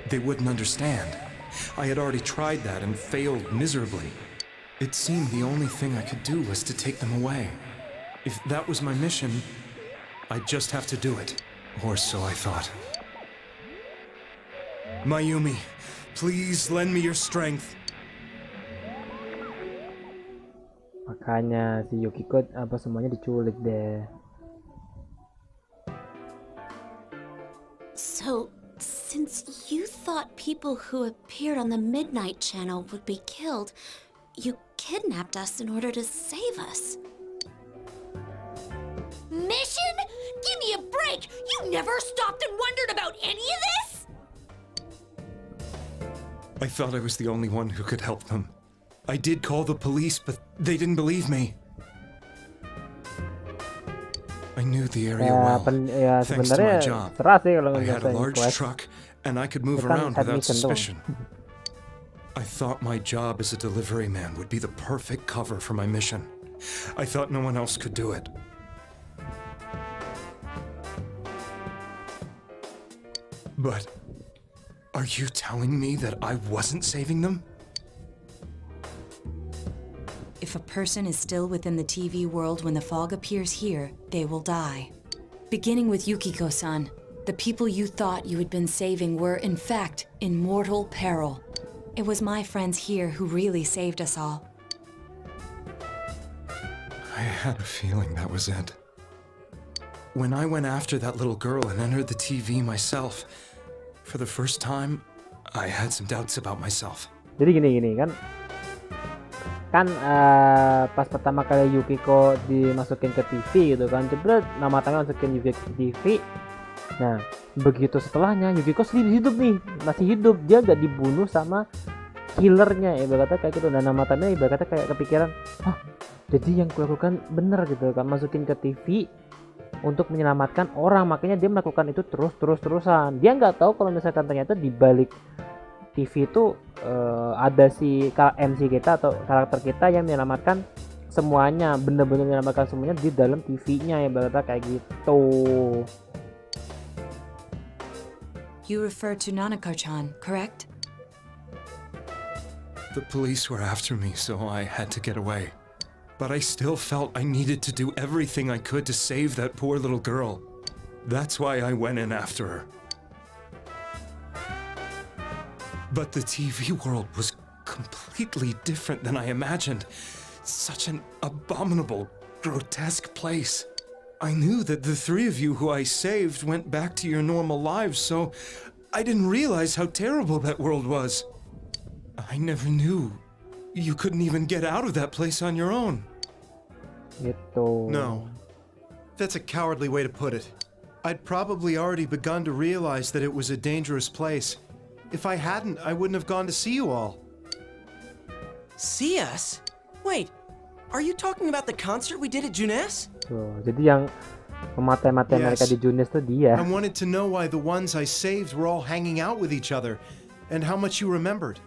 they wouldn't understand. I had already tried that and failed miserably. It seemed the only thing I could do was to take them away. If that was my mission, I'd just have to do it. Or so I thought. Mayumi, please lend me your strength. Makanya si Yukiko semuanya diculik deh. So, since you thought people who appeared on the Midnight Channel would be killed, you kidnapped us in order to save us. Mission? Give me a break! You never stopped and wondered about any of this? I thought I was the only one who could help them. I did call the police, but they didn't believe me. I knew the area well, thanks to my job. I had a large truck, and I could move around without suspicion. I thought my job as a delivery man would be the perfect cover for my mission. I thought no one else could do it. But are you telling me that I wasn't saving them? If a person is still within the TV world when the fog appears here, they will die. Beginning with Yukiko-san, the people you thought you had been saving were, in fact, in mortal peril. It was my friends here who really saved us all. I had a feeling that was it. When I went after that little girl and entered the TV myself, for the first time, I had some doubts about myself. Jadi gini kan pas pertama kali Yukiko dimasukin ke TV gitu kan, jebret nama tangan masukin Yukiko ke TV. Nah, begitu setelahnya Yukiko hidup nih, masih hidup, dia gak dibunuh sama killernya, ibaratnya kayak gitu. Dan nama tangannya ibaratnya kayak kepikiran, jadi yang kulakukan bener gitu kan, masukin ke TV untuk menyelamatkan orang, makanya dia melakukan itu terus-terusan. Dia nggak tahu kalau misalkan ternyata di balik TV itu ada si MC kita atau karakter kita yang menyelamatkan semuanya, bener-bener menyelamatkan semuanya di dalam TV-nya, ya berarti kayak gitu. You refer to Nanako-chan, correct? The police were after me, so I had to get away. But I still felt I needed to do everything I could to save that poor little girl. That's why I went in after her. But the TV world was completely different than I imagined. Such an abominable, grotesque place. I knew that the three of you who I saved went back to your normal lives, so I didn't realize how terrible that world was. I never knew you couldn't even get out of that place on your own. Gitu. No. That's a cowardly way to put it. I'd probably already begun to realize that it was a dangerous place. If I hadn't, I wouldn't have gone to see you all. See us? Wait, are you talking about the concert we did at Junes? Tuh, jadi yang memata-matai mereka di Junes tuh dia. I wanted to know why the ones I saved were all hanging out with each other, and how much you remembered.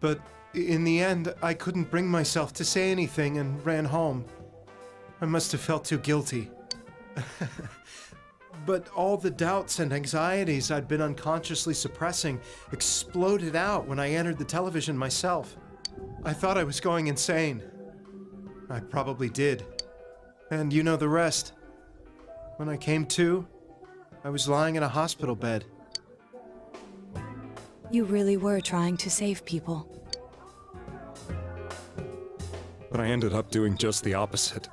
But in the end, I couldn't bring myself to say anything and ran home. I must have felt too guilty. But all the doubts and anxieties I'd been unconsciously suppressing exploded out when I entered the television myself. I thought I was going insane. I probably did. And you know the rest. When I came to, I was lying in a hospital bed. You really were trying to save people. But I ended up doing just the opposite.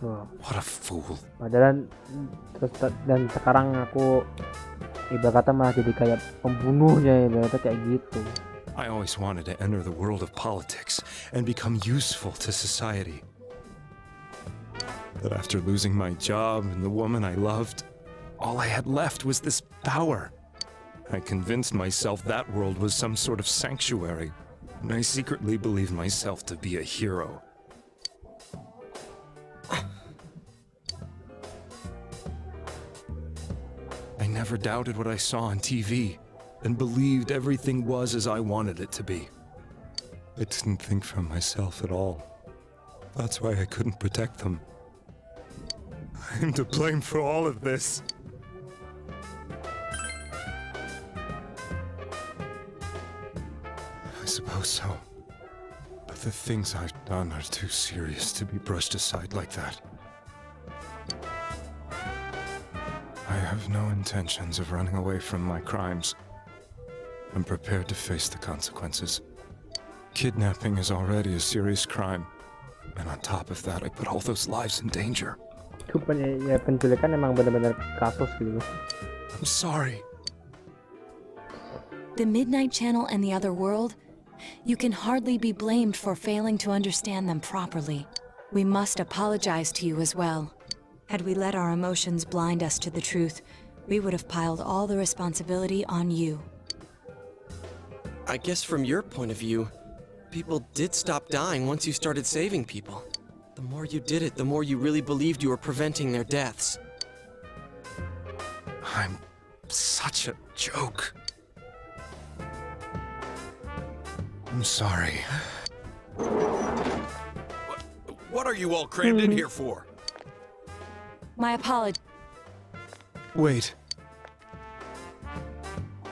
Oh. What a fool. Dan sekarang aku ibarat kata malah jadi kayak pembunuhnya, ibaratnya kayak gitu. I always wanted to enter the world of politics and become useful to society. But after losing my job and the woman I loved, all I had left was this power. I convinced myself that world was some sort of sanctuary, and I secretly believed myself to be a hero. I never doubted what I saw on TV, and believed everything was as I wanted it to be. I didn't think for myself at all. That's why I couldn't protect them. I'm to blame for all of this. I suppose so. But the things I've done are too serious to be brushed aside like that. I have no intentions of running away from my crimes. I'm prepared to face the consequences. Kidnapping is already a serious crime. And on top of that, I put all those lives in danger. Penculikan emang benar-benar kasus gitu. I'm sorry. The Midnight Channel and the other world, you can hardly be blamed for failing to understand them properly. We must apologize to you as well. Had we let our emotions blind us to the truth, we would have piled all the responsibility on you. I guess from your point of view, people did stop dying once you started saving people. The more you did it, the more you really believed you were preventing their deaths. I'm such a joke. I'm sorry. What are you all crammed in here for? My apology. Wait.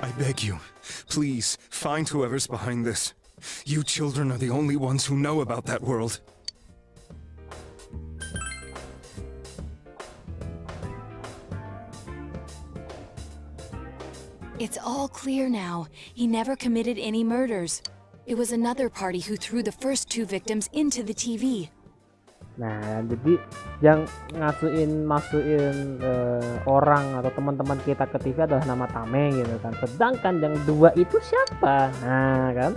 I beg you, please, find whoever's behind this. You children are the only ones who know about that world. It's all clear now. He never committed any murders. It was another party who threw the first two victims into the TV. Nah, jadi yang masukin orang atau teman-teman kita ke TV adalah nama Tame gitu kan. Sedangkan yang dua itu siapa? Nah, kan?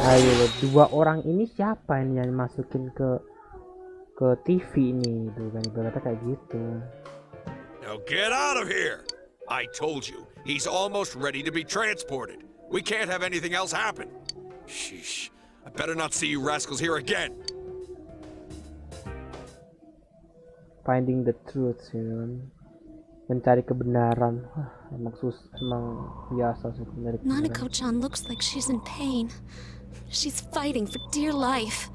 Ayo, dua orang ini siapa ini yang masukin ke TV ini gitu kan, ibaratnya kayak gitu. Now get out of here! I told you, he's almost ready to be transported. We can't have anything else happen. Sheesh, I better not see you rascals here again. Finding the truth, you know? Mencari kebenaran. Emang biasa sih mencari kebenaran. Nanako-chan looks like she's in pain. She's fighting for dear life.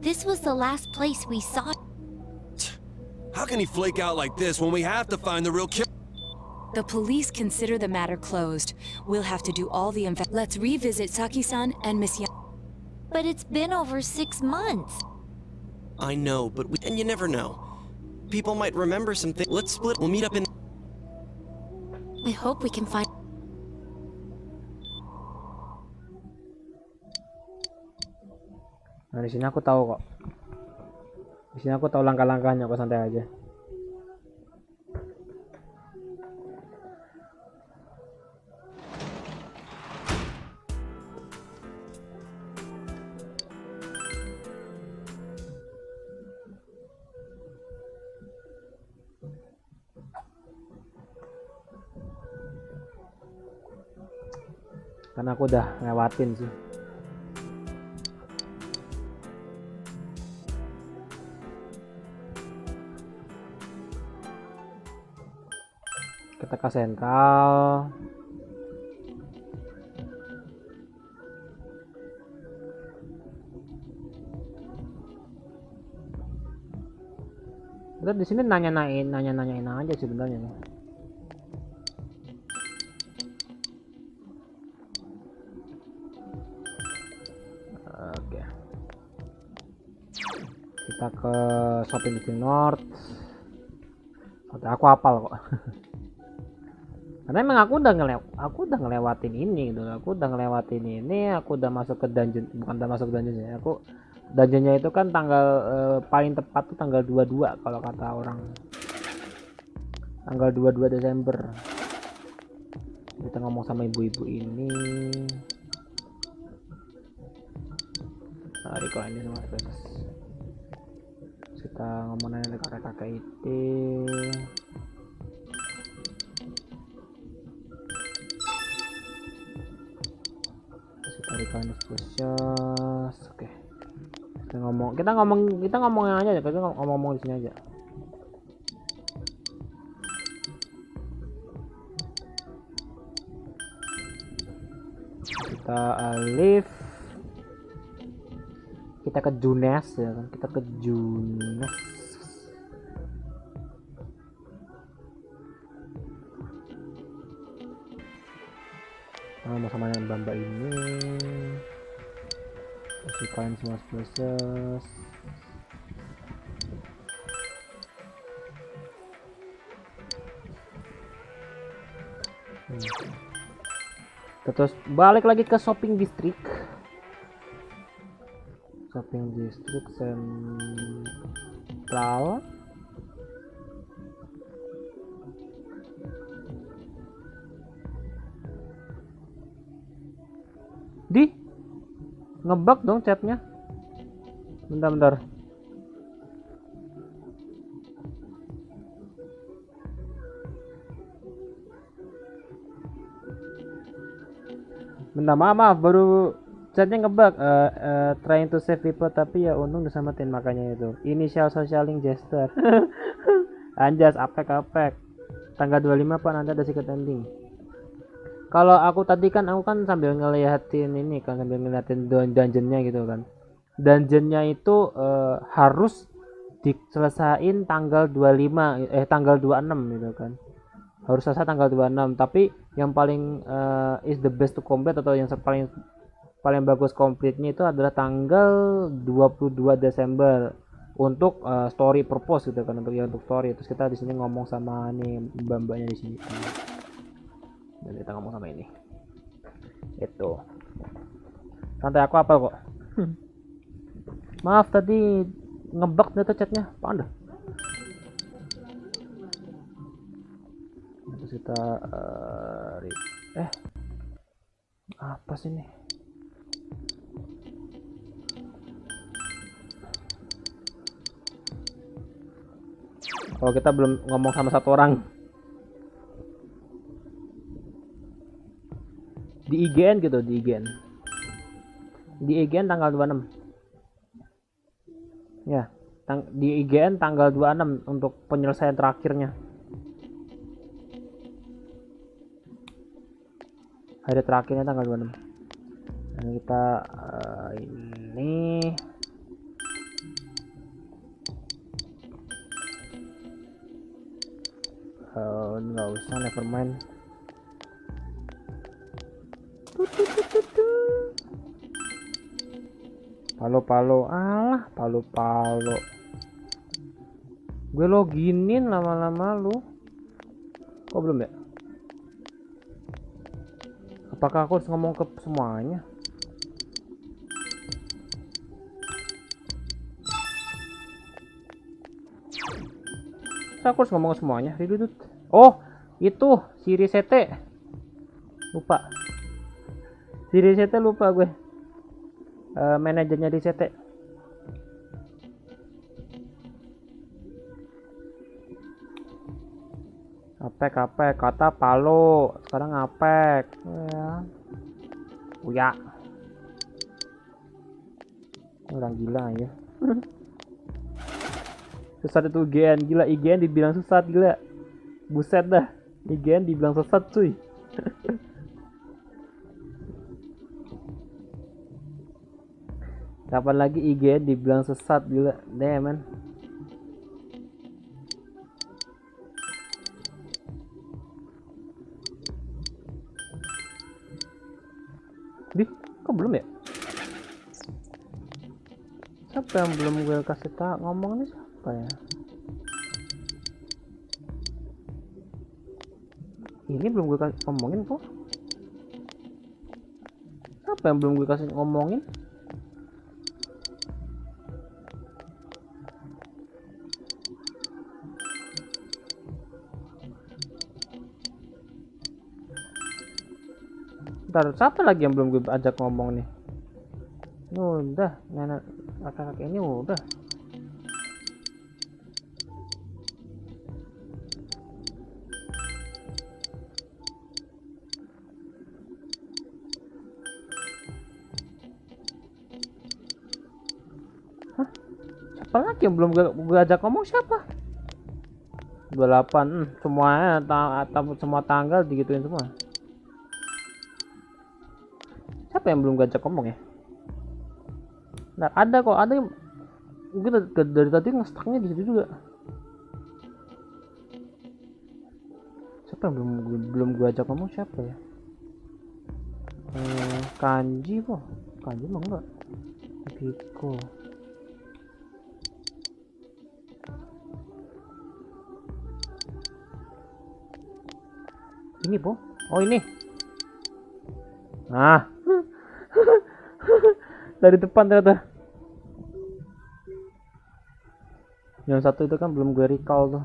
This was the last place we saw. How can he flake out like this when we have to find the real killer? The police consider the matter closed. We'll have to do all the Let's revisit Saki-san and Miss But it's been over 6 months. I know, but and you never know. People might remember something. Let's split. We'll meet up in. I hope we can find. Nah, di sini aku tahu kok. Di sini aku tahu langkah-langkahnya, kok santai aja. Karena aku udah ngelewatin sih. Kita ke sentral. Kita di sini nanya-nanyain aja sebenarnya nih. Oke. Kita ke shopping di North. Oke, aku hafal kok. Karena emang aku udah ngelewatin ini gitu. Aku udah ngelewatin ini, aku udah masuk ke dungeon, bukan udah masuk ke dungeon ya. Aku dungeonnya itu kan tanggal paling tepat tuh tanggal 22 kalau kata orang. Tanggal 22 Desember. Kita ngomong sama ibu-ibu ini. Sorry kalau ini semua proses. Kita ngomongin dengan kakak-kakak itu. Oke. Kita ngomong aja ya, kita ngomong di sini aja. Kita Alif. Kita ke Junes ya kan, kita ke Junes. Mau sama yang Mbak ini. Kasihkan semua proses. Terus balik lagi ke shopping district. Shopping district sentral. Di ngebug dong chatnya. Bentar. Maaf, baru chatnya ngebug. Trying to save people tapi ya untung disamatin, makanya itu. Initial socialing gesture. Anjas apek. Tanggal 25 Pak, nanti ada secret ending. Kalau aku tadi kan sambil ngeliatin ini kan, sambil ngeliatin dungeonnya gitu kan. Dungeonnya itu harus diselesain tanggal 25 tanggal 26 gitu kan. Harus selesai tanggal 26, tapi yang paling is the best to complete atau yang paling bagus komplitnya itu adalah tanggal 22 Desember untuk story purpose gitu kan, untuk story. Terus kita di sini ngomong sama nih mbak-mbaknya di sini. Dan kita ngomong sama ini. Itu. Santai, aku apa kok. Maaf tadi ngebug data chatnya. Apaan dah? Terus kita apa sih ini? Oh, kita belum ngomong sama satu orang. Di IGN gitu, di IGN tanggal 26 ya, di IGN tanggal 26 untuk penyelesaian terakhirnya, hari terakhirnya tanggal 26. Dan kita ini nggak usah, nevermind. Palo. Gue loginin lama-lama lu. Kok belum ya? Apakah aku harus ngomong ke semuanya? Aku harus ngomong ke semuanya. Oh, itu si Risete. Lupa gue. Manajernya Risete. Apek kata palo, sekarang apek ya. Uya orang gila ya. Sesat itu IGN, gila. IGN dibilang sesat, gila. Buset dah, IGN dibilang sesat cuy. Kapan lagi IGN dibilang sesat, gila. Damn man. kok belum ya? Siapa yang belum gue kasih tahu? Ngomong ini siapa ya? Ini belum gue kasih ngomongin kok. Siapa yang belum gue kasih ngomongin? Ntar, siapa lagi yang belum gue ajak ngomong nih? Udah, nenek kakak ini udah. Hah? Siapa lagi yang belum gue ajak ngomong siapa? 28, semuanya semua tanggal digituin semua. Siapa yang belum gue ajak ngomong ya? Nah, ada kok, ada yang gue dari tadi ngestaknya di situ juga. Siapa yang belum gue ajak ngomong siapa ya? Kanji kok, kanji mah enggak. Biko. Ini po? Oh ini. Nah. Dari depan ternyata. Yang satu itu kan belum gue recall tuh.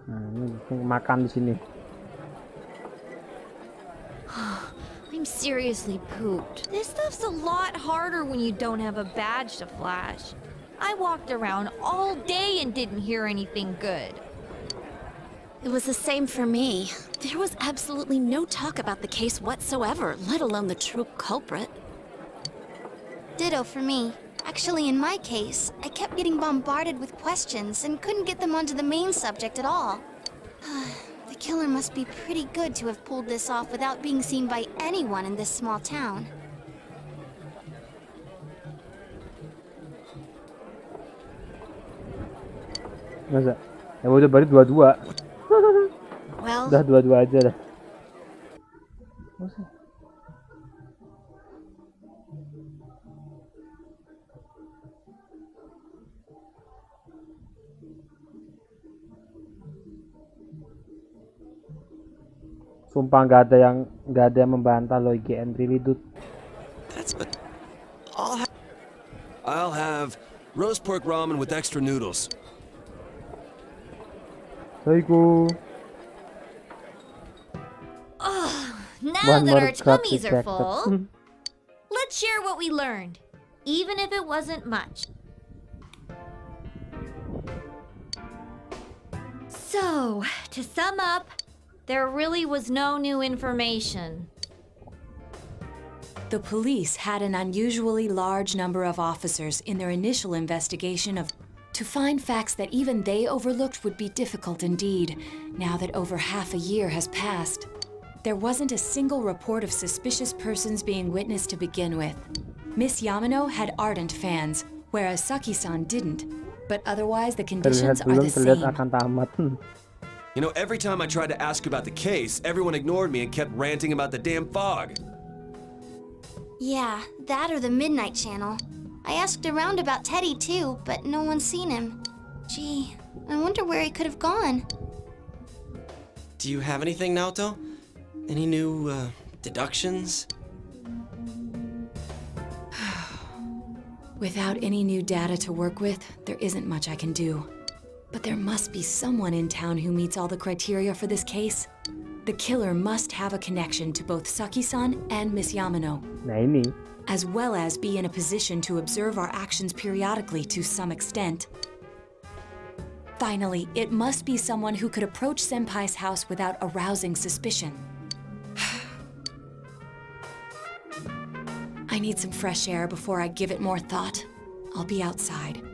Nah, ini makan di sini. I'm seriously pooped. This stuff's a lot harder when you don't have a badge to flash. I walked around all day and didn't hear anything good. It was the same for me. There was absolutely no talk about the case whatsoever, let alone the true culprit. Ditto for me. Actually, in my case, I kept getting bombarded with questions and couldn't get them onto the main subject at all. The killer must be pretty good to have pulled this off without being seen by anyone in this small town. Masa? Ya udah berarti dua-dua. Well, Udah dua-dua aja dah. Masa? Sumpah nggak ada yang membantah lo IGN really dude. That's but I'll have roast pork ramen with extra noodles. Assalamualaikum. Now that our cut tummies are rejected. full, let's share what we learned, even if it wasn't much. So, to sum up, there really was no new information. The police had an unusually large number of officers in their initial investigation of. To find facts that even they overlooked would be difficult indeed, now that over half a year has passed. There wasn't a single report of suspicious persons being witnessed to begin with. Miss Yamano had ardent fans, whereas Saki-san didn't. But otherwise, the conditions are the terlihat same. akan tamat. You know, every time I tried to ask about the case, everyone ignored me and kept ranting about the damn fog. yeah, that or the Midnight Channel. I asked around about Teddy too, but no one's seen him. Gee, I wonder where he could have gone. Do you have anything, Naoto? Any new, deductions? Without any new data to work with, there isn't much I can do. But there must be someone in town who meets all the criteria for this case. The killer must have a connection to both Saki-san and Miss Yamano, Nah ini. as well as be in a position to observe our actions periodically to some extent. Finally, it must be someone who could approach Senpai's house without arousing suspicion. I need some fresh air before I give it more thought. I'll be outside.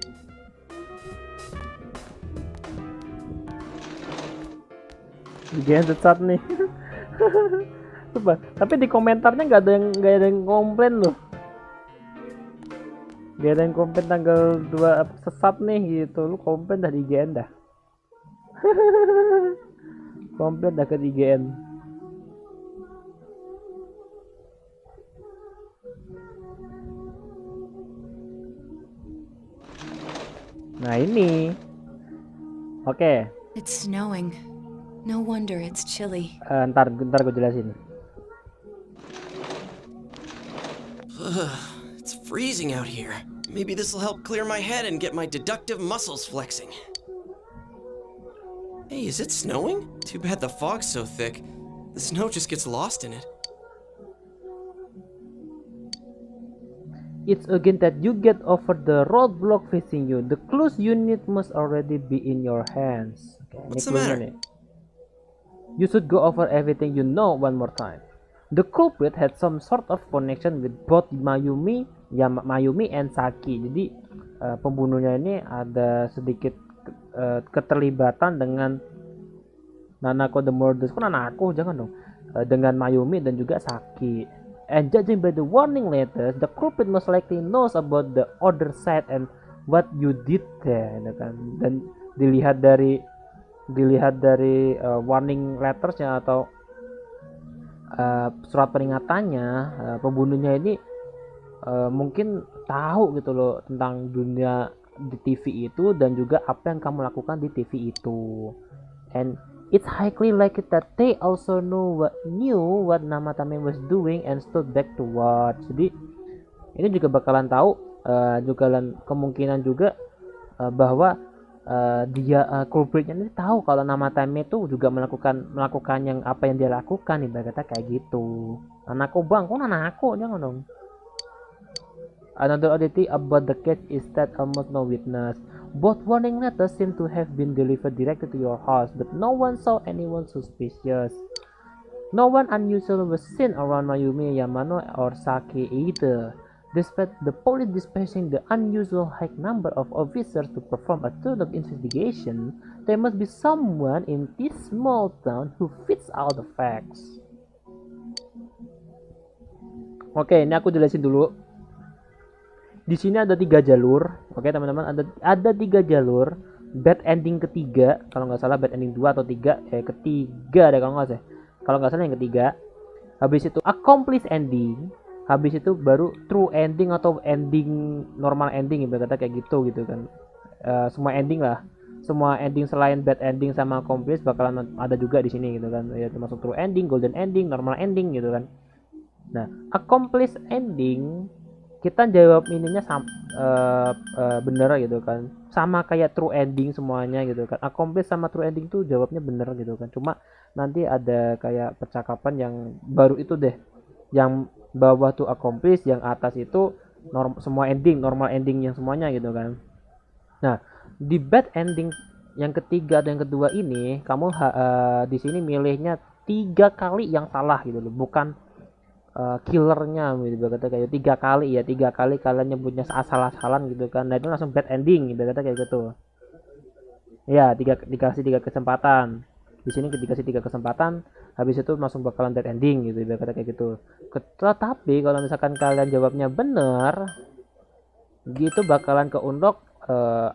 IGN sesat nih. Coba, tapi di komentarnya nggak ada yang komplain loh. Nggak ada yang komplain tanggal 2 sesat nih gitu. Lu komplain dah di IGN dah. Komplain dah ke IGN. Nah ini. Oke. It's snowing. No wonder it's chilly. Ntar gue jelasin. It's freezing out here. Maybe this will help clear my head and get my deductive muscles flexing. Hey, is it snowing? Too bad the fog's so thick. The snow just gets lost in it. It's again that you get over the roadblock facing you. The clues you need must already be in your hands. Okay, What's the matter? Nih. You should go over everything you know one more time. The culprit had some sort of connection with both Mayumi and Saki. Jadi pembunuhnya ini ada sedikit keterlibatan dengan Nanako the Murders. Kok Nanako? Jangan dong. Dengan Mayumi dan juga Saki. And judging by the warning letters, the culprit most likely knows about the other side and what you did there, kan? Dan dilihat dari warning lettersnya atau surat peringatannya, pembunuhnya ini mungkin tahu gitu loh tentang dunia di TV itu dan juga apa yang kamu lakukan di TV itu. And it's highly likely that they also knew what Namatame was doing and stood back to watch. Jadi ini juga bakalan tahu, juga kemungkinan juga bahwa culpritnya ini tahu kalau Namatame itu juga melakukan yang apa yang dia lakukan, ibaratnya kayak gitu. Anakku bang, kok anakku, jangan dong. Another oddity about the case is that almost no witness. Both warning letters seem to have been delivered directly to your house, but no one saw anyone suspicious. No one unusual was seen around Mayumi, Yamano, or Saki either. Despite the police dispatching the unusual high number of officers to perform a thorough investigation, there must be someone in this small town who fits all the facts. Oke, ini aku jelasin dulu. Di sini ada 3 jalur, oke teman-teman, ada 3 jalur. Bad ending ketiga, kalau nggak salah bad ending 2 atau 3, ketiga deh kalau nggak salah yang ketiga. Habis itu accomplice ending, habis itu baru true ending atau ending normal ending, ibaratnya kayak gitu kan. Semua ending lah, semua ending selain bad ending sama accomplice bakalan ada juga di sini gitu kan. Ya termasuk true ending, golden ending, normal ending gitu kan. Nah, accomplice ending kita jawab ininya bener gitu kan, sama kayak true ending semuanya gitu kan. Accomplish sama true ending tuh jawabnya bener gitu kan, cuma nanti ada kayak percakapan yang baru itu deh, yang bawah tuh accomplish, yang atas itu semua ending, normal ending yang semuanya gitu kan. Nah, di bad ending yang ketiga dan yang kedua ini kamu di sini milihnya 3 kali yang salah gitu loh, bukan killernya gitu kata kayak 3 kali kalian nyebutnya asal-asalan gitu kan. Nah itu langsung bad ending gitu kata kayak gitu ya. Dikasih 3 kesempatan di sini, dikasih 3 kesempatan, habis itu langsung bakalan bad ending gitu kata kayak gitu. Tetapi kalau misalkan kalian jawabnya bener gitu bakalan keunlock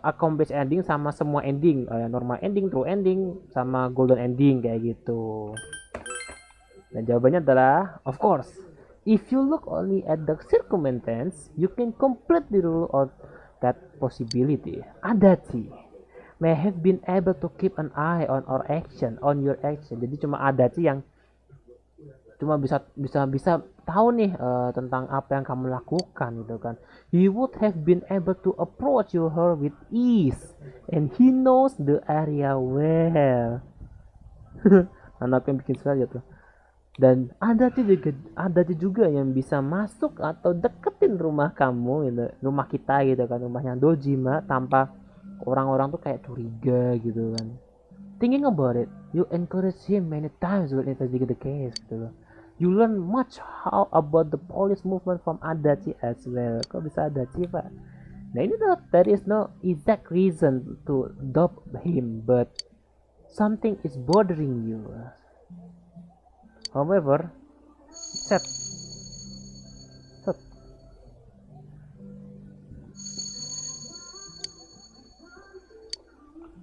accomplish ending sama semua ending, normal ending, true ending, sama golden ending kayak gitu. Dan jawabannya adalah of course, if you look only at the circumstance, you can completely rule out that possibility. Adachi may have been able to keep an eye on your action. Jadi cuma Adachi yang cuma bisa tahu nih tentang apa yang kamu lakukan gitu kan. He would have been able to approach her with ease, and he knows the area well. Anak yang bikin suara tuh. Dan ada juga yang bisa masuk atau deketin rumah kamu gitu, rumah kita gitu kan, rumahnya Dojima tanpa orang-orang tuh kayak curiga gitu kan. Thinking about it, you encourage him many times when investigate the case gitu. You learn much how about the police movement from Adachi as well. Kok bisa Adachi pak? Nah ini tuh, there is no exact reason to doubt him, but something is bothering you. However, set.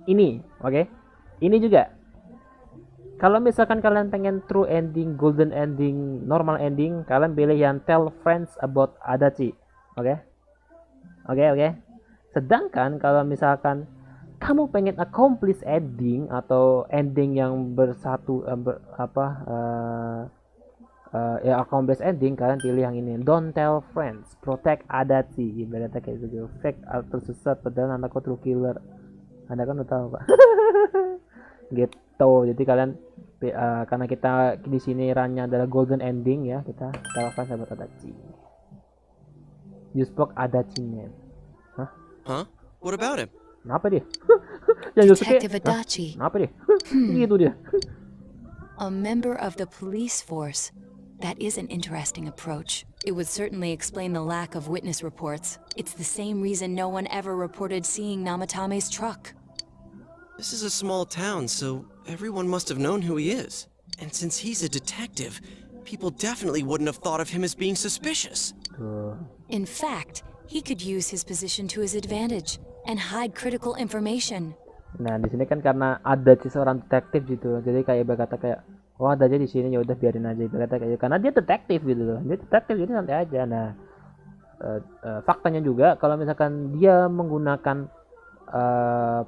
Ini, oke? Ini juga. Kalau misalkan kalian pengen true ending, golden ending, normal ending, kalian pilih yang tell friends about Adachi, oke? Oke. Sedangkan kalau misalkan kamu pengen accomplish ending atau ending yang bersatu ya accomplish ending, kalian pilih yang ini. Don't tell friends, protect Adachi. Ibaratnya kayak gitu. Fake atau tersesat padahal anakku true killer. Anda kan udah tahu, Pak. Gitu. Jadi kalian karena kita di sini runnya adalah golden ending ya, kita lakukan sahabat Adachi. You spoke Adachi name. Huh? What about him? Kenapa dia? Yang Yosuke. Detective Adachi. Kenapa dia? Gitu dia. A member of the police force. That is an interesting approach. It would certainly explain the lack of witness reports. It's the same reason no one ever reported seeing Namatame's truck. This is a small town, so everyone must have known who he is. And since he's a detective, people definitely wouldn't have thought of him as being suspicious. In fact, he could use his position to his advantage and hide critical information. Nah, di sini kan karena ada seorang detektif gitu. Jadi kayak berkata kayak, oh ada aja di sini, ya udah biarin aja, berkata kayak karena dia detektif gitu loh. Dia detektif jadi santai aja. Nah, faktanya juga kalau misalkan dia menggunakan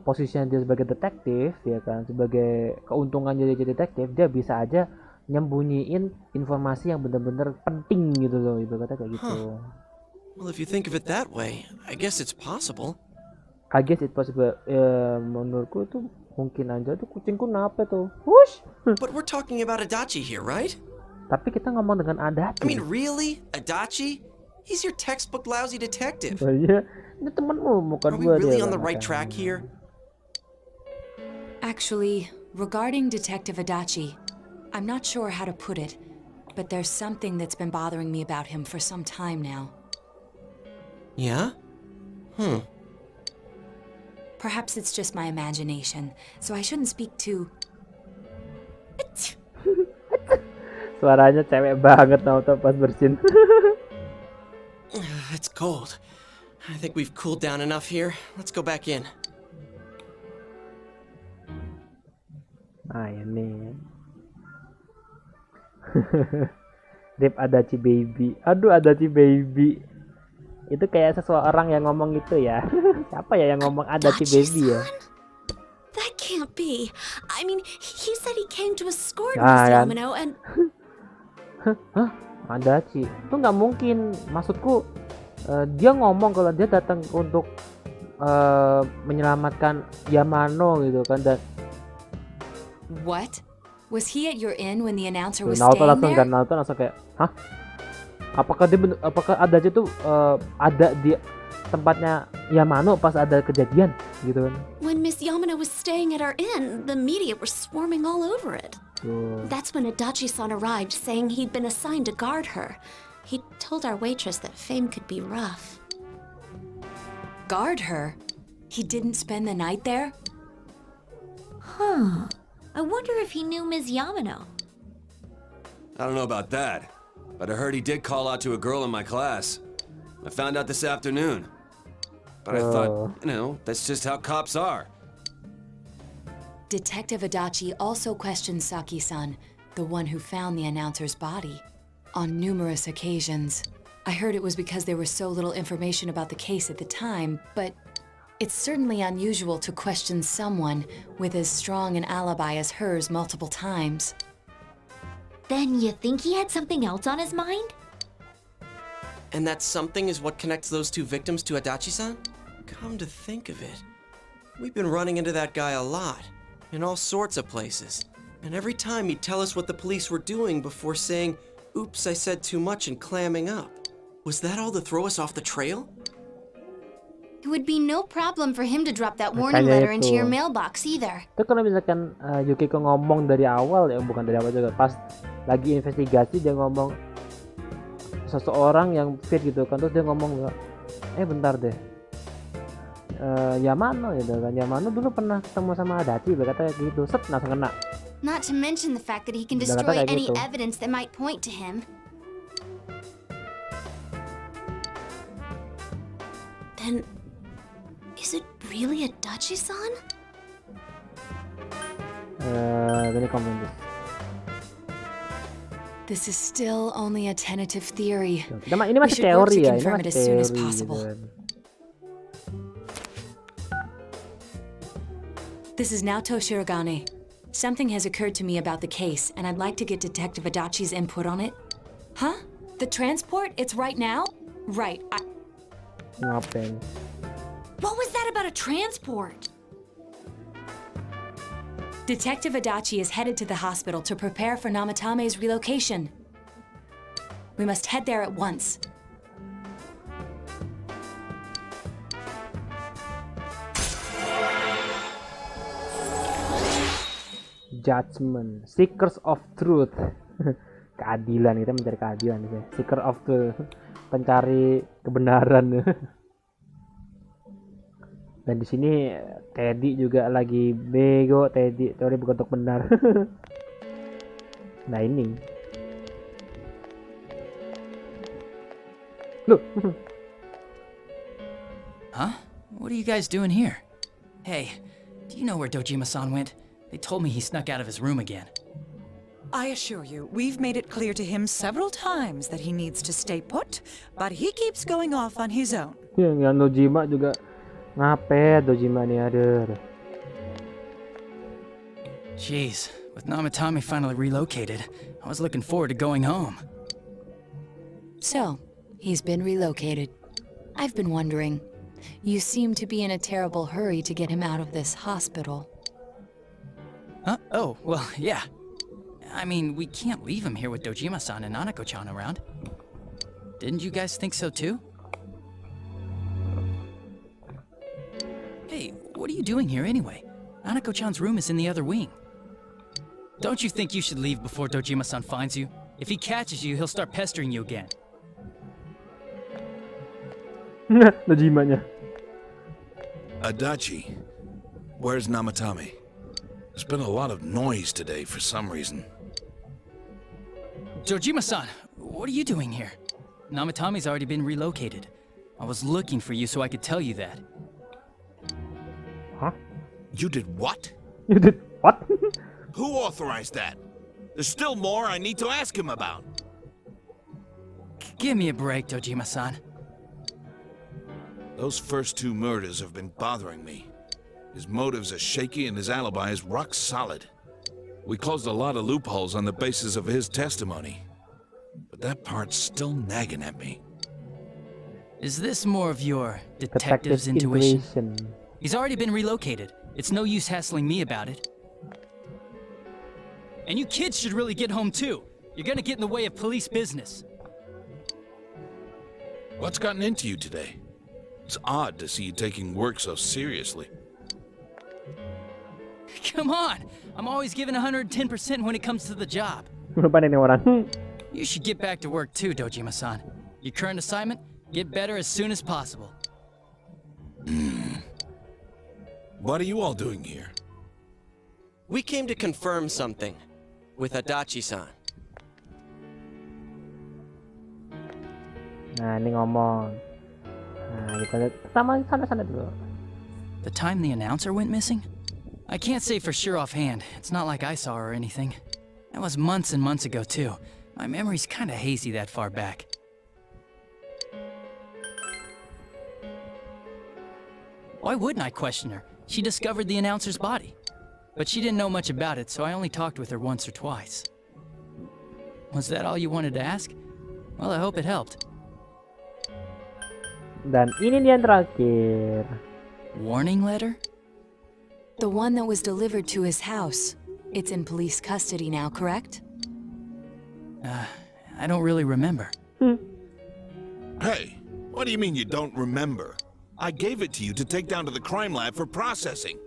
posisinya dia sebagai detektif ya kan, sebagai keuntungan jadi detektif, dia bisa aja nyembunyiin informasi yang benar-benar penting gitu loh, berkata kayak gitu. Well, if you think of it that way, I guess it's possible. I guess it's possible. Menurutku itu mungkin aja tuh kucingku kenapa tuh. Wush. But we're talking about Adachi here, right? Tapi kita ngomong dengan Adachi. I mean, really? Adachi? He's your textbook lousy detective. Oh iya, ini temanmu bukan Are we gua really dia. on the right track here? Actually, regarding Detective Adachi, I'm not sure how to put it, but there's something that's been bothering me about him for some time now. Yeah? Perhaps it's just my imagination, so I shouldn't speak too... Suaranya cewek banget Naoto pas bersin. It's cold. I think we've cooled down enough here. Let's go back in. Nah ini. Rip Adachi baby. Aduh Adachi baby. Itu kayak seseorang yang ngomong gitu ya. Siapa ya yang ngomong Adachi baby ya? That can't be. I mean, he said he came to escort Ah, Miss kan? Yamano and... Hah? Adachi? Itu nggak mungkin. Maksudku dia ngomong kalau dia datang untuk menyelamatkan Yamano gitu kan, dan What? Was he at your inn when the announcer was Naoto staying langsung there? kan, Naoto langsung kayak, hah? Apakah Adachi itu ada di tempatnya Yamano pas ada kejadian gitu kan? When Miss Yamano was staying at our inn, the media were swarming all over it. That's when Adachi-san arrived, saying he'd been assigned to guard her. He told our waitress that fame could be rough. Guard her? He didn't spend the night there? Huh. I wonder if he knew Ms. Yamano. I don't know about that, but I heard he did call out to a girl in my class. I found out this afternoon. But I thought, that's just how cops are. Detective Adachi also questioned Saki-san, the one who found the announcer's body, on numerous occasions. I heard it was because there was so little information about the case at the time, but it's certainly unusual to question someone with as strong an alibi as hers multiple times. Then you think he had something else on his mind? And that something is what connects those two victims to Adachi-san? Come to think of it, we've been running into that guy a lot, in all sorts of places. And every time he'd tell us what the police were doing before saying, oops, I said too much and clamming up. Was that all to throw us off the trail? It would be no problem for him to drop that warning letter into your mailbox either. Itu kalau misalkan Yukiko ngomong dari awal, ya bukan dari awal juga, pas lagi investigasi dia ngomong seseorang yang fit gitu kan, terus dia ngomong bentar deh, Yamano gitu kan, Yamano dulu pernah ketemu sama Adachi, berkata gitu, set langsung kena. Not to mention the fact that he can destroy any evidence that might point to him. Then, is it really Adachi-san? Gini komen deh. This is still only a tentative theory. Ini masih We should work teori to ya, ini confirm it masih as soon as teori possible. gitu kan. This is Naoto Shirogane. Something has occurred to me about the case, and I'd like to get Detective Adachi's input on it. Huh? The transport? It's right now? Right. Ngapain? What was that about a transport? Detective Adachi is headed to the hospital to prepare for Namatame's relocation. We must head there at once. Judgment, Seekers of Truth. Keadilan, kita mencari keadilan sih. Seeker of Truth, pencari kebenaran. Dan di sini Teddy juga lagi bego. Teddy teori berbentuk benar. Nah ini. Look. Huh? What are you guys doing here? Hey, do you know where Dojima-san went? They told me he snuck out of his room again. I assure you, we've made it clear to him several times that he needs to stay put, but he keeps going off on his own. Yang Dojima juga ngapet Dojima nih ada. Jeez, with Namatame finally relocated, I was looking forward to going home. So, he's been relocated. I've been wondering. You seem to be in a terrible hurry to get him out of this hospital. Huh? Oh, well, yeah. I mean, we can't leave him here with Dojima-san and Nanako-chan around. Didn't you guys think so too? Hey, what are you doing here anyway? Nanako-chan's room is in the other wing. Don't you think you should leave before Dojima-san finds you? If he catches you, he'll start pestering you again. Dojimanya. Adachi, where's Namatame? There's been a lot of noise today for some reason. Dojima-san, what are you doing here? Namatame's already been relocated. I was looking for you so I could tell you that. Huh? You did what? You did what? Who authorized that? There's still more I need to ask him about. Give me a break, Dojima-san. Those first two murders have been bothering me. His motives are shaky and his alibi is rock solid. We closed a lot of loopholes on the basis of his testimony. But that part's still nagging at me. Is this more of your detective's intuition? He's already been relocated. It's no use hassling me about it. And you kids should really get home too. You're gonna get in the way of police business. What's gotten into you today? It's odd to see you taking work so seriously. Come on! I'm always giving 110% when it comes to the job. Lupa nih orang. You should get back to work too, Dojima-san. Your current assignment? Get better as soon as possible. What are you all doing here? We came to confirm something with Adachi-san. Nah, ini ngomong. Nah, kita lihat sama sana dulu. The time the announcer went missing? I can't say for sure offhand. It's not like I saw her or anything. That was months and months ago too. My memory's kinda hazy that far back. Why wouldn't I question her? She discovered the announcer's body. But she didn't know much about it, so I only talked with her once or twice. Was that all you wanted to ask? Well, I hope it helped. Dan ini dia yang terakhir. Warning letter? The one that was delivered to his house. It's in police custody now, correct? I don't really remember. Hey, what do you mean you don't remember? I gave it to you to take down to the crime lab for processing.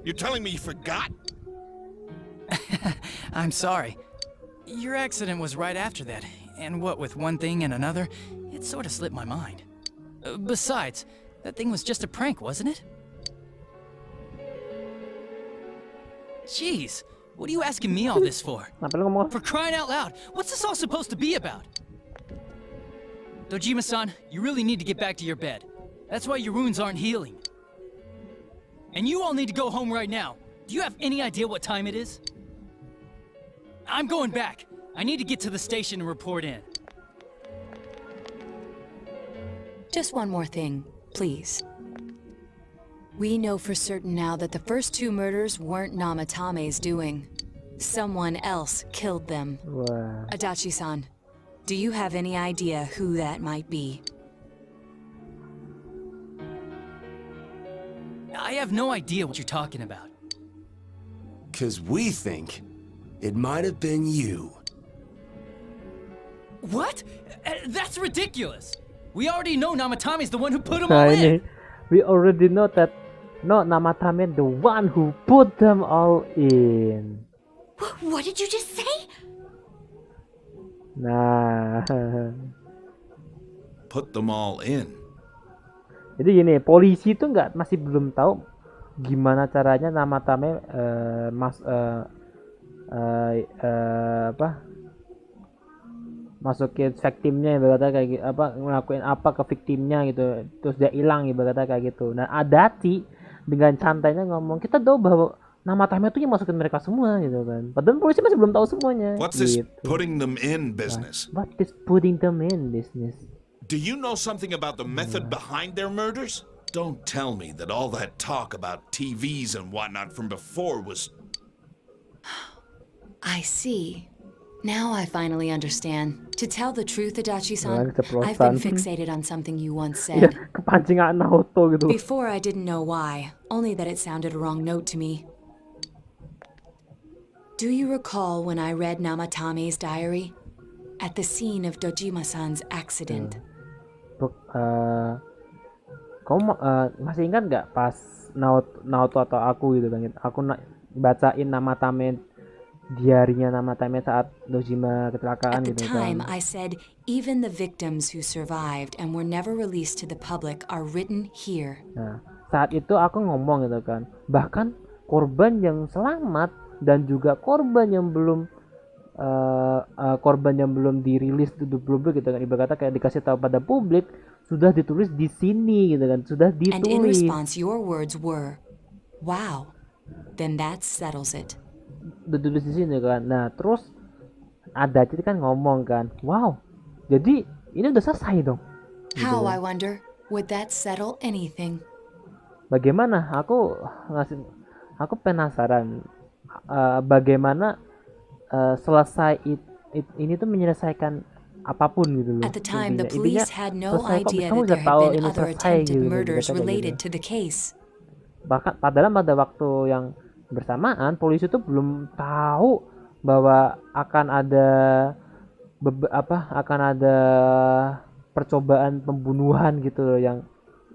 You're telling me you forgot? I'm sorry. Your accident was right after that, and what with one thing and another, it sort of slipped my mind. Besides, that thing was just a prank, wasn't it? Jeez, what are you asking me all this for? For crying out loud, what's this all supposed to be about? Dojima-san, you really need to get back to your bed. That's why your wounds aren't healing. And you all need to go home right now. Do you have any idea what time it is? I'm going back. I need to get to the station and report in. Just one more thing, please. We know for certain now that the first 2 murders weren't Namatame's doing. Someone else killed them. Wah. Adachi-san, do you have any idea who that might be? I have no idea what you're talking about. 'Cause we think it might have been you. What? That's ridiculous. We already know Namatame's the one who put them Nah, all ini in. we already know that Namatame the one who put them all in. What did you just say? Nah. Put them all in. Jadi gini, polisi itu masih belum tahu gimana caranya Namatame masukin victimnya ibaratnya kayak gitu, ngelakuin apa ke victimnya gitu, terus dia hilang ibaratnya kayak gitu. Nah, Adachi dengan santainya ngomong, kita tahu bahwa Namatame itu yang masukin mereka semua gitu kan. Padahal polisi masih belum tahu semuanya. What's gitu. this putting them in business? What is putting them in business? Do you know something about the method behind their murders? Don't tell me that all that talk about TVs and whatnot from before was... I see. Now I finally understand. To tell the truth, Nah, Adachi-san, keceplosan. I've been fixated on something you once Ya, said. kepancingan Naruto gitu. Before I didn't know why, only that it sounded a wrong note to me. Do you recall when I read Namatame's diary? At the scene of Dojima-san's accident. Kamu masih ingat nggak pas Naoto atau aku gitu kan? Aku bacain Namatame, diarinya Namatame saat Dojima kecelakaan At the gitu time, kan. I said, even the victims who survived and were never released to the public are written here. Nah, saat itu aku ngomong gitu kan. Bahkan korban yang selamat dan juga korban yang belum dirilis ke publik gitu kan, ibaratnya kayak dikasih tahu pada publik sudah ditulis di sini gitu kan, sudah And in ditulis. response, your words were, wow, then that settles it. Ditulis di sini kan. Nah, terus ada jadi kan ngomong kan, wow, jadi ini udah selesai dong. Gitu How, kan. I wonder, would that settle anything? Bagaimana? Aku penasaran bagaimana selesai ini tuh menyelesaikan apapun gitu loh. At the time, the intinya. police Intinya, had no selesai kok, idea kamu that udah there tahu had been ini other selesai attempted gitu, murders kayak related gitu. to the case. Bahkan padahal pada waktu yang bersamaan polisi itu belum tahu bahwa akan ada percobaan pembunuhan gitu loh yang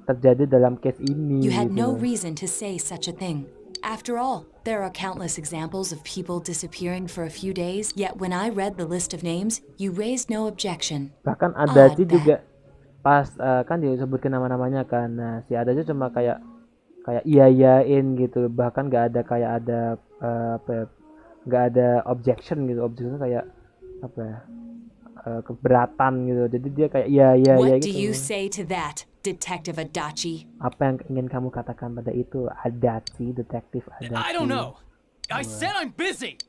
terjadi dalam case ini. You had gitu no loh. reason to say such a thing. After all, there are countless examples of people disappearing for a few days, yet when I read the list of names, you raised no objection. Bahkan Adachi Odd juga pas kan disebutkan nama-namanya kan. Nah, si Adachi cuma kayak iya-iyain gitu. Bahkan nggak ada kayak ada nggak ada objection gitu. Objection kayak apa ya? Keberatan gitu. Jadi dia kayak iya What gitu. do you say to that, Detective Adachi? Apa yang ingin kamu katakan pada itu, Adachi, detektif Adachi? I don't know. I said I'm busy.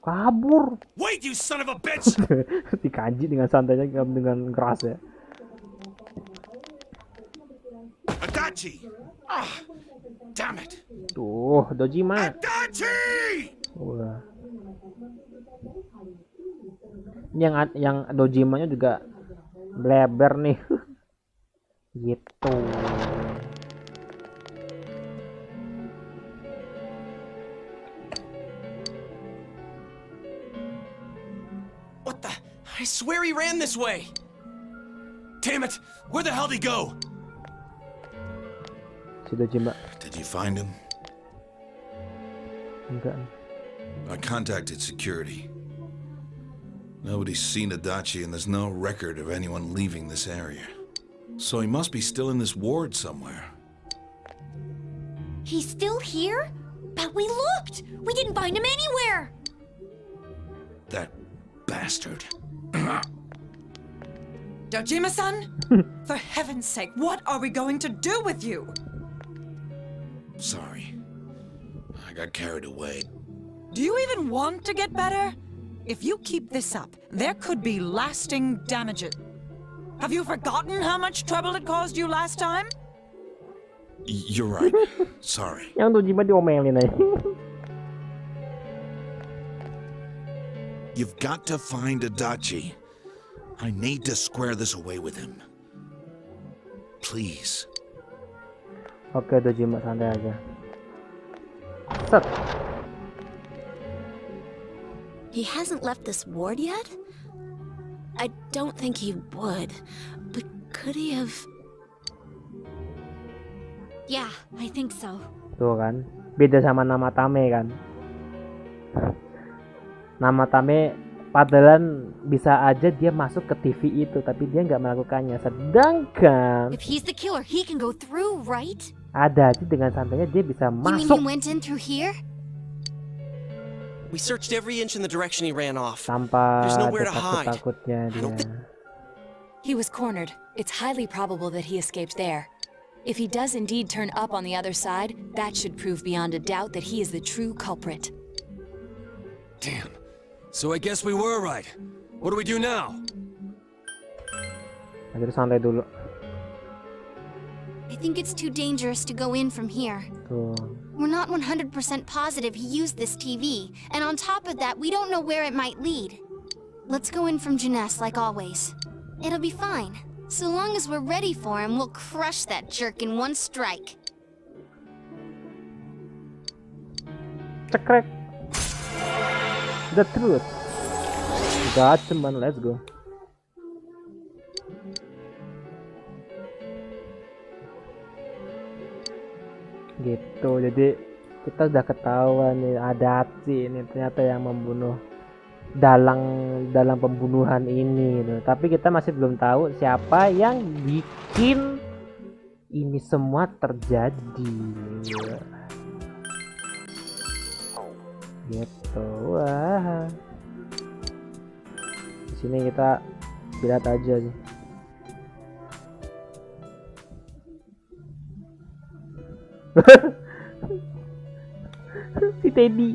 Kabur. Wait, you son of a bitch! Dikaji dengan santainya, dengan keras ya. Adachi! Ah, damn it! Tuh, Dojima. Adachi! Wah. Ini yang Dojimanya juga bleber nih. Gitu. What the? I swear he ran this way. Damn it! Where the hell did he go? Si Dojima. Did you find him? Enggak. I contacted security. Nobody's seen Adachi and there's no record of anyone leaving this area. So he must be still in this ward somewhere. He's still here? But we looked! We didn't find him anywhere! That bastard. Dojima-san? For heaven's sake, what are we going to do with you? Sorry. I got carried away. Do you even want to get better? If you keep this up, there could be lasting damages. Have you forgotten how much trouble it caused you last time? You're right. Sorry. Yang Dojima diomelin aja. You've got to find Adachi. I need to square this away with him. Please. Oke, Dojima santai aja. Set. He hasn't left this ward yet? I don't think he would, but could he have... Yeah, I think so. Tuh kan, beda sama nama Tame kan. Nama Tame padahal bisa aja dia masuk ke TV itu, tapi dia nggak melakukannya. Sedangkan If he's the killer, he can go through, right? Adachi dengan santainya dia bisa You mean masuk he went in through here? We searched every inch in the direction he ran off. tanpa There's ada nowhere to hide. takut-takutnya I don't dia. He was cornered. It's highly probable that he escaped there. If he does indeed turn up on the other side, that should prove beyond a doubt that he is the true culprit. Damn. So I guess we were right. What do we do now? Akhirnya santai dulu. I think it's too dangerous to go in from here. Tuh. We're not 100% positive he used this TV, and on top of that, we don't know where it might lead. Let's go in from Jeunesse like always. It'll be fine. So long as we're ready for him, we'll crush that jerk in one strike. Cekrek. The truth. Gotcha man, let's go. Gitu, jadi kita udah ketahuan nih Adachi ini ternyata yang membunuh dalam pembunuhan ini gitu. Tapi kita masih belum tahu siapa yang bikin ini semua terjadi gitu. Wah, di sini kita lihat aja sih. Si Teddy.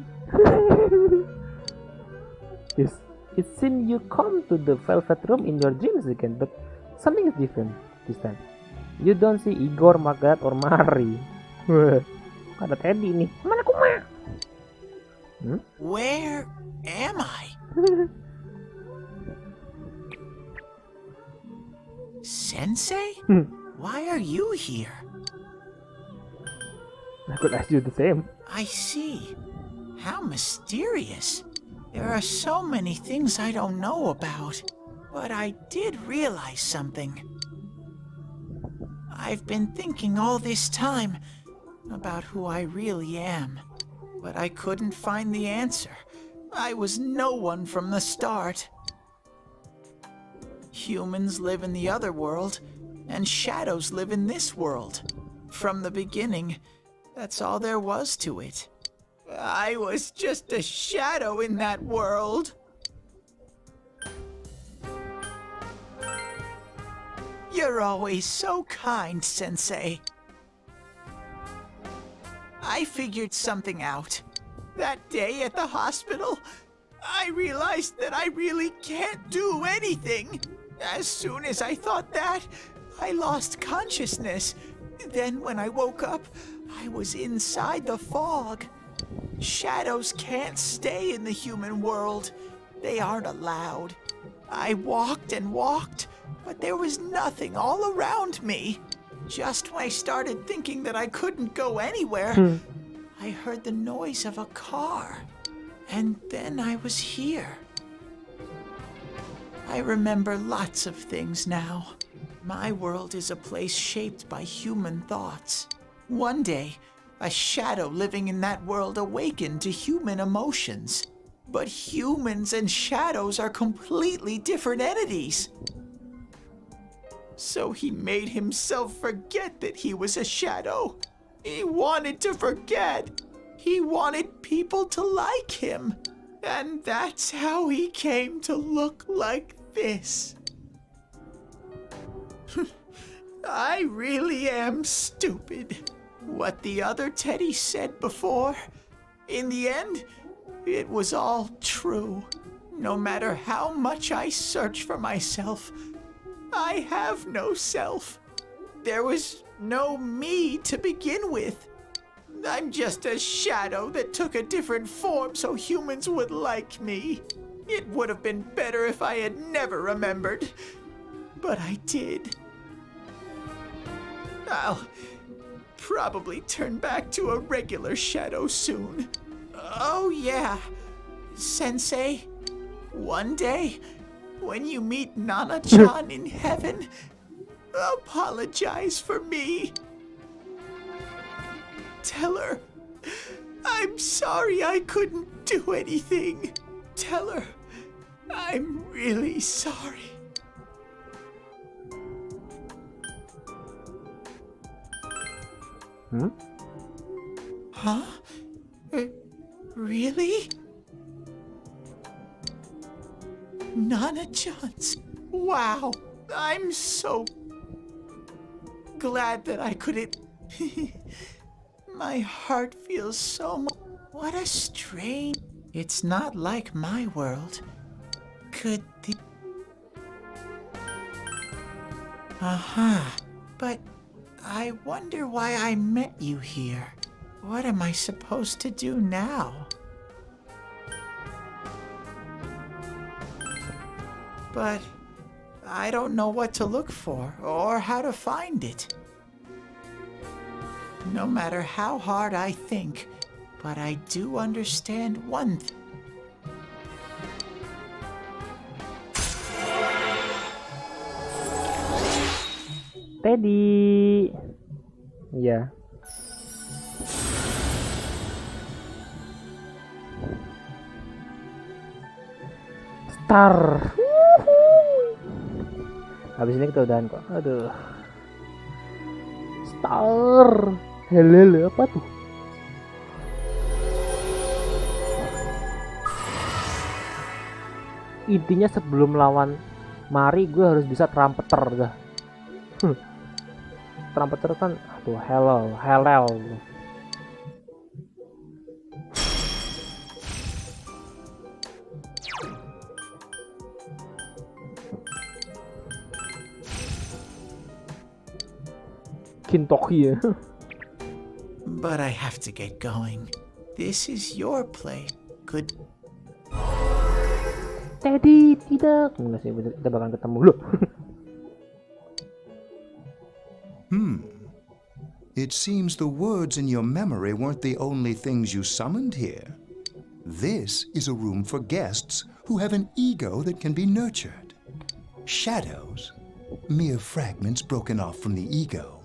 Yes, it seems you come to the velvet room in your dreams again, but something is different this time. You don't see Igor, Margaret, or Mari. Ada Teddy nih. Mana Kuma? Where am I? Sensei? Why are you here? I could ask you the same. I see. How mysterious. There are so many things I don't know about. But I did realize something. I've been thinking all this time about who I really am. But I couldn't find the answer. I was no one from the start. Humans live in the other world, and shadows live in this world. From the beginning, that's all there was to it. I was just a shadow in that world. You're always so kind, Sensei. I figured something out. That day at the hospital, I realized that I really can't do anything. As soon as I thought that, I lost consciousness. Then when I woke up, I was inside the fog. Shadows can't stay in the human world. They aren't allowed. I walked and walked, but there was nothing all around me. Just when I started thinking that I couldn't go anywhere, I heard the noise of a car. And then I was here. I remember lots of things now. My world is a place shaped by human thoughts. One day, a shadow living in that world awakened to human emotions. But humans and shadows are completely different entities. So he made himself forget that he was a shadow. He wanted to forget. He wanted people to like him. And that's how he came to look like this. I really am stupid. What the other Teddy said before, in the end, it was all true. No matter how much I search for myself, I have no self. there was no me to begin with. I'm just a shadow that took a different form so humans would like me. It would have been better if I had never remembered, but I did. I'll probably turn back to a regular shadow soon. Oh yeah, Sensei, one day, when you meet Nana-chan in heaven, apologize for me. Tell her, I'm sorry I couldn't do anything. Tell her, I'm really sorry. Huh? Really? Nana-chan's. Wow, I'm so glad that I couldn't. My heart feels so much. What a strange. It's not like my world. Could the. But I wonder why I met you here. What am I supposed to do now? But I don't know what to look for or how to find it. No matter how hard I think, but I do understand one thing. Teddy. Iya. Star. Habis ini kita udahan kok. Aduh. Star. Helele apa tuh? Intinya sebelum lawan Mari gue harus bisa trumpeter dah. Trumpeter kan aduh helel. Kintoki ya. But I have to get going. This is your place. Good. Teddy, tidak. Enggak sih, kita bakal ketemu loh. It seems the words in your memory weren't the only things you summoned here. This is a room for guests who have an ego that can be nurtured. Shadows, mere fragments broken off from the ego.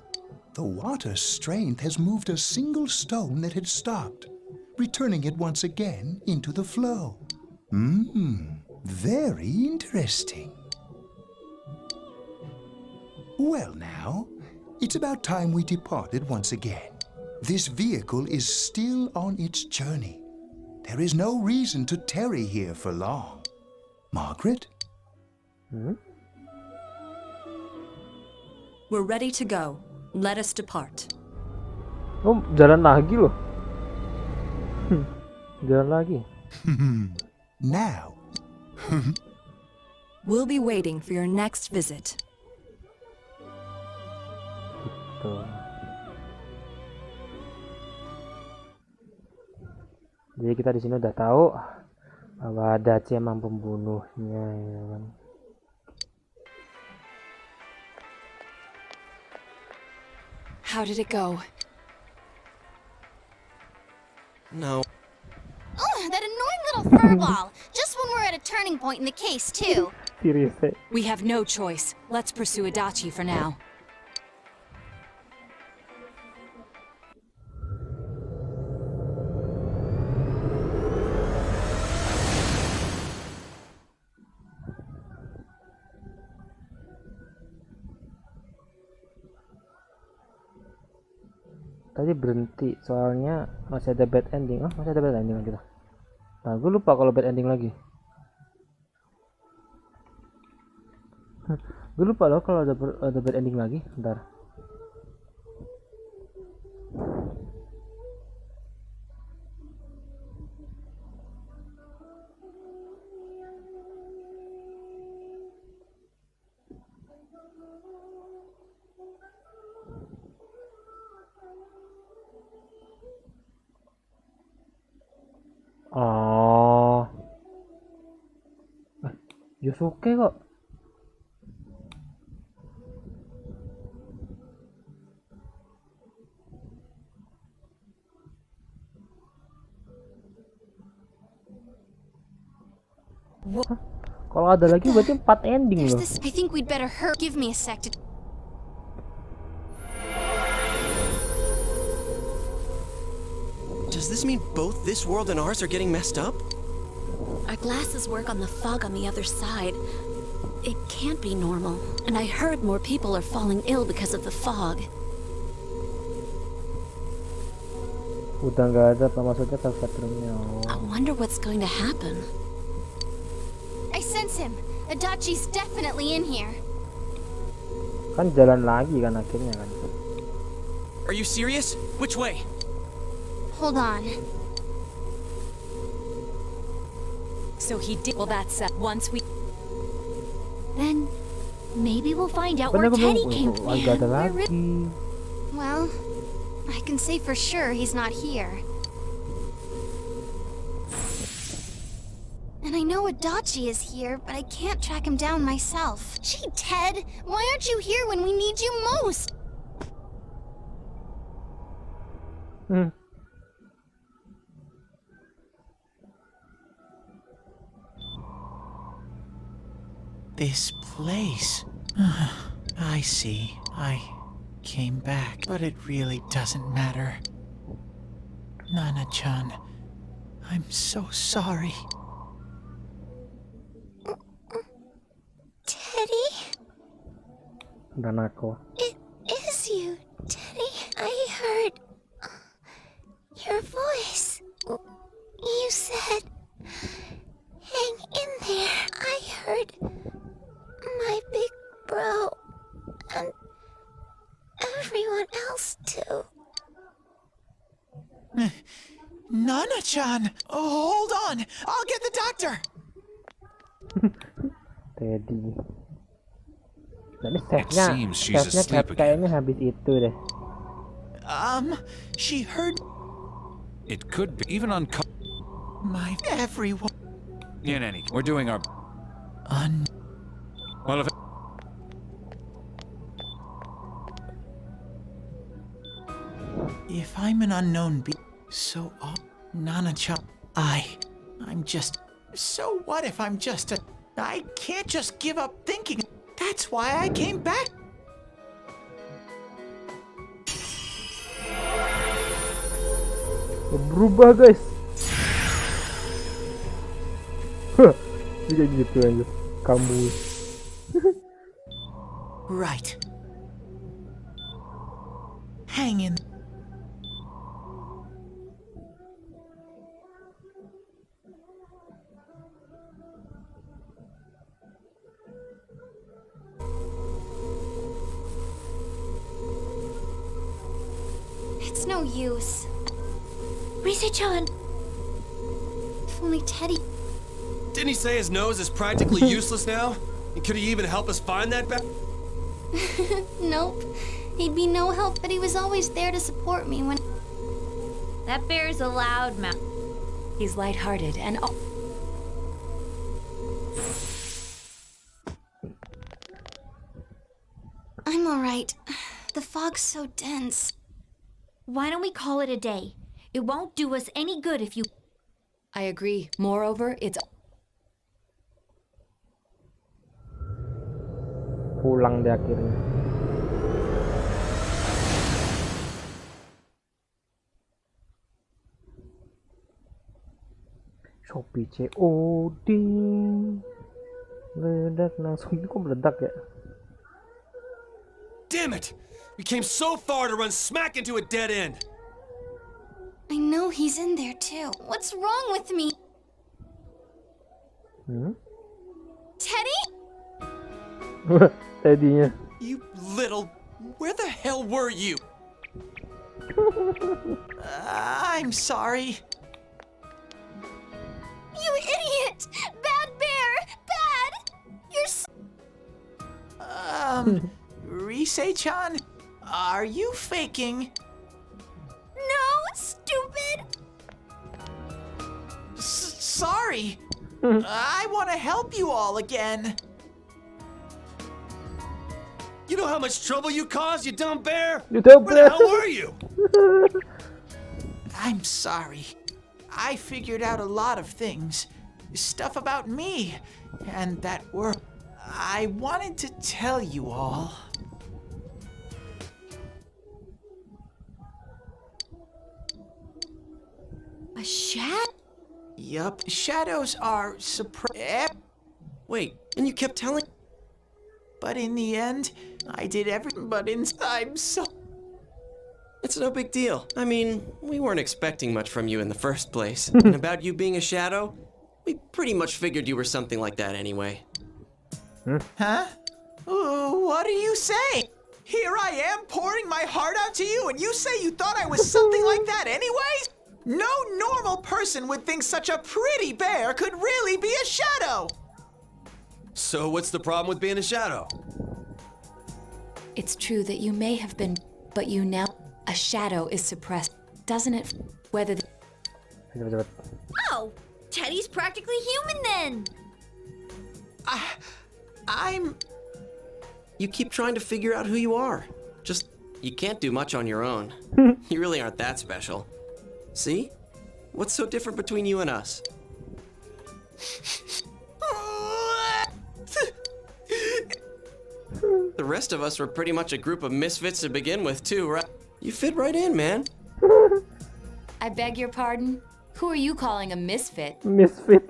The water's strength has moved a single stone that had stopped, returning it once again into the flow. Very interesting. Well now, it's about time we departed once again. This vehicle is still on its journey. There is no reason to tarry here for long. Margaret? We're ready to go. Let us depart. Oh, jalan lagi loh. Jalan lagi. Now. We'll be waiting for your next visit. Tuh. Jadi kita di sini udah tahu bahwa Dachi emang pembunuhnya, ya kan. How did it go? No. Oh, that annoying little furball! Just when we're at a turning point in the case, too. Seriously. We have no choice. Let's pursue Adachi for now. Tadi berhenti soalnya masih ada bad ending. Oh, masih ada bad ending lagi. Nah, gue lupa kalau bad ending lagi. Gue lupa loh kalau ada bad ending lagi. Bentar. Yusuke kok. Hah? Kalau ada lagi berarti 4 ending There's loh. this. I think we'd better hurry. Give me a sec to. Does this mean both this world and ours are getting messed up? Our glasses work on the fog on the other side. It can't be normal. And I heard more people are falling ill because of the fog. Udah nggak ada apa maksudnya tersetrumnya. I wonder what's going to happen. I sense him. Adachi's definitely in here. Kan jalan lagi kan akhirnya kan. Are you serious? Which way? Hold on. So he did. Well, that's once we. Then maybe we'll find out Bener where belum? Teddy came from. Agak ada lagi. Well, I can say for sure he's not here. And I know Adachi is here, but I can't track him down myself. Gee, Ted, why aren't you here when we need you most? This place. I see. I came back, but it really doesn't matter. Nana-chan, I'm so sorry. Teddy? Dan aku. It is you, Teddy. I heard your voice. You said, hang in there. I heard my big bro and everyone else too. Nana-chan, hold on. I'll get the doctor. Teddy. Jadi It seems she's asleep again. kayaknya habis itu deh. She heard It could be even on. my everyone. In any, we're doing our. Well, if. If I'm an unknown so Nana-chan, I'm just. So what if I'm just a? I can't just give up thinking. That's why I came back. Berubah guys. Juga gitu aja. Kamu. Right. Hang in. It's no use. Rise-chan! If only Teddy. Didn't he say his nose is practically useless now? And could he even help us find that Nope. He'd be no help, but he was always there to support me when. That bear's a loud mouth. He's lighthearted and. I'm alright. The fog's so dense. Why don't we call it a day? It won't do us any good if you. I agree. Moreover, it's. Pulang deh akhirnya. Shopee COD. Meledak langsung. Ini kok meledak ya? Damn it! We came so far to run smack into a dead end. I know he's in there too. What's wrong with me? Teddy? Teddynya. You little... Where the hell were you? I'm sorry. You idiot! Bad bear! Bad! You're so... Rise-chan, are you faking? No, stupid! Sorry. I want to help you all again. You know how much trouble you caused, you dumb bear? You dumb Where the bear. hell were you? I'm sorry. I figured out a lot of things. Stuff about me and that work. I wanted to tell you all. A shadow? Yup, shadows are Wait, and you kept telling. But in the end, I did everything. But I'm so. It's no big deal. I mean, we weren't expecting much from you in the first place. And about you being a shadow, we pretty much figured you were something like that anyway. Huh? What are you saying? Here I am pouring my heart out to you, and you say you thought I was something like that anyways? No normal person would think such a pretty bear could really be a shadow. So what's the problem with being a shadow? It's true that you may have been, but you now. A shadow is suppressed, doesn't it? Whether. Oh, Teddy's practically human then. I'm. You keep trying to figure out who you are. Just, you can't do much on your own. You really aren't that special. See? What's so different between you and us? The rest of us were pretty much a group of misfits to begin with, too, right? You fit right in, man. I beg your pardon? Who are you calling a misfit? Misfit.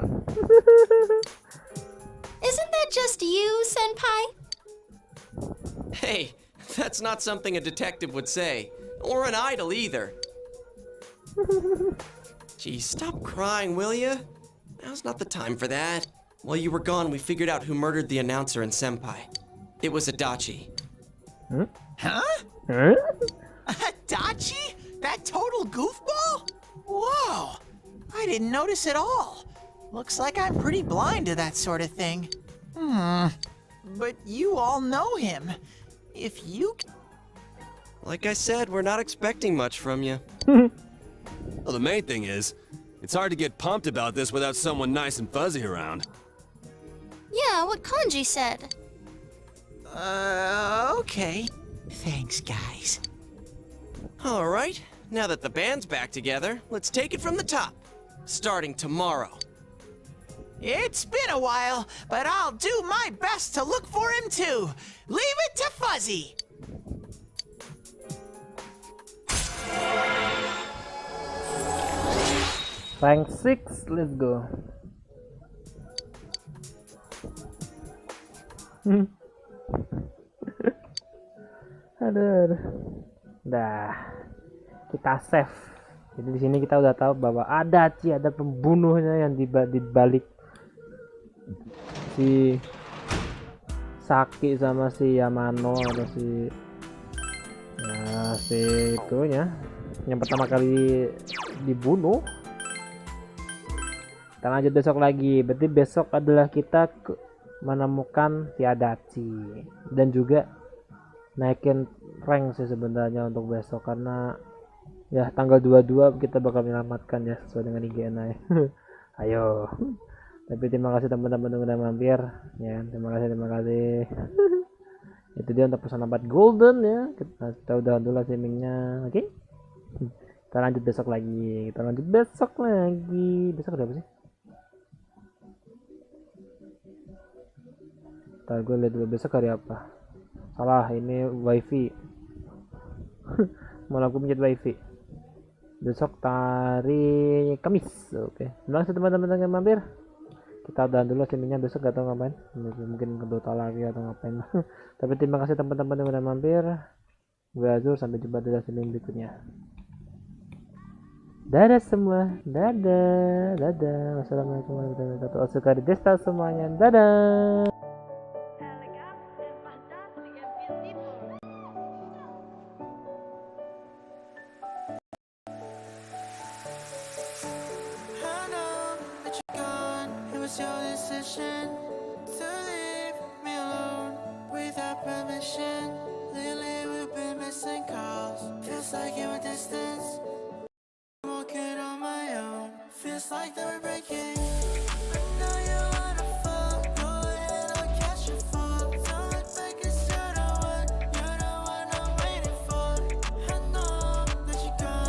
Isn't that just you, Senpai? Hey, that's not something a detective would say. Or an idol either. Gee, stop crying, will ya? Now's not the time for that. While you were gone, we figured out who murdered the announcer and Senpai. It was Adachi. Huh? Huh? Adachi? That total goofball? Whoa! I didn't notice at all. Looks like I'm pretty blind to that sort of thing. But you all know him. If you... Like I said, we're not expecting much from you. Well, the main thing is, it's hard to get pumped about this without someone nice and fuzzy around. Yeah, what Kanji said. Okay. Thanks, guys. All right, now that the band's back together, let's take it from the top. Starting tomorrow. It's been a while, but I'll do my best to look for him too. Leave it to Fuzzy. Rank 6, let's go. Aduh. Dah. Kita save. Jadi di sini kita udah tahu bahwa ada pembunuhnya yang di balik si Saki sama si Yamano atau si itunya yang pertama kali dibunuh. Kita lanjut besok lagi. Berarti besok adalah kita menemukan si Adachi dan juga naikin rank sih sebenarnya untuk besok, karena ya tanggal 22 kita bakal menyelamatkan ya sesuai dengan IGN. Ayo. Tapi terima kasih teman-teman yang udah mampir ya. Terima kasih. Itu dia untuk pesan obat golden ya. Kita udah dulu streamingnya. Oke. Kita lanjut besok lagi. Besok ada apa sih? Ntar gue lihat dulu besok hari apa. Salah, ini wifi. Malah aku pencet wifi. Besok hari Kamis. Oke. Terima kasih teman-teman yang mampir. Kita udahan dulu streamingnya, besok gak tau ngapain. Mungkin ke Dota lagi atau ngapain. Tapi terima kasih teman-teman yang udah mampir. Gue Azure, sampai jumpa di streaming berikutnya. Dadah semua. Dadah. Wassalamualaikum warahmatullahi wabarakatuh. Suka di desta semuanya. Dadah. I know that you're gone. It was your decision to leave me alone without permission. Lately we've been missing calls. Feels like you're a distance. Walking on my own. Feels like that we're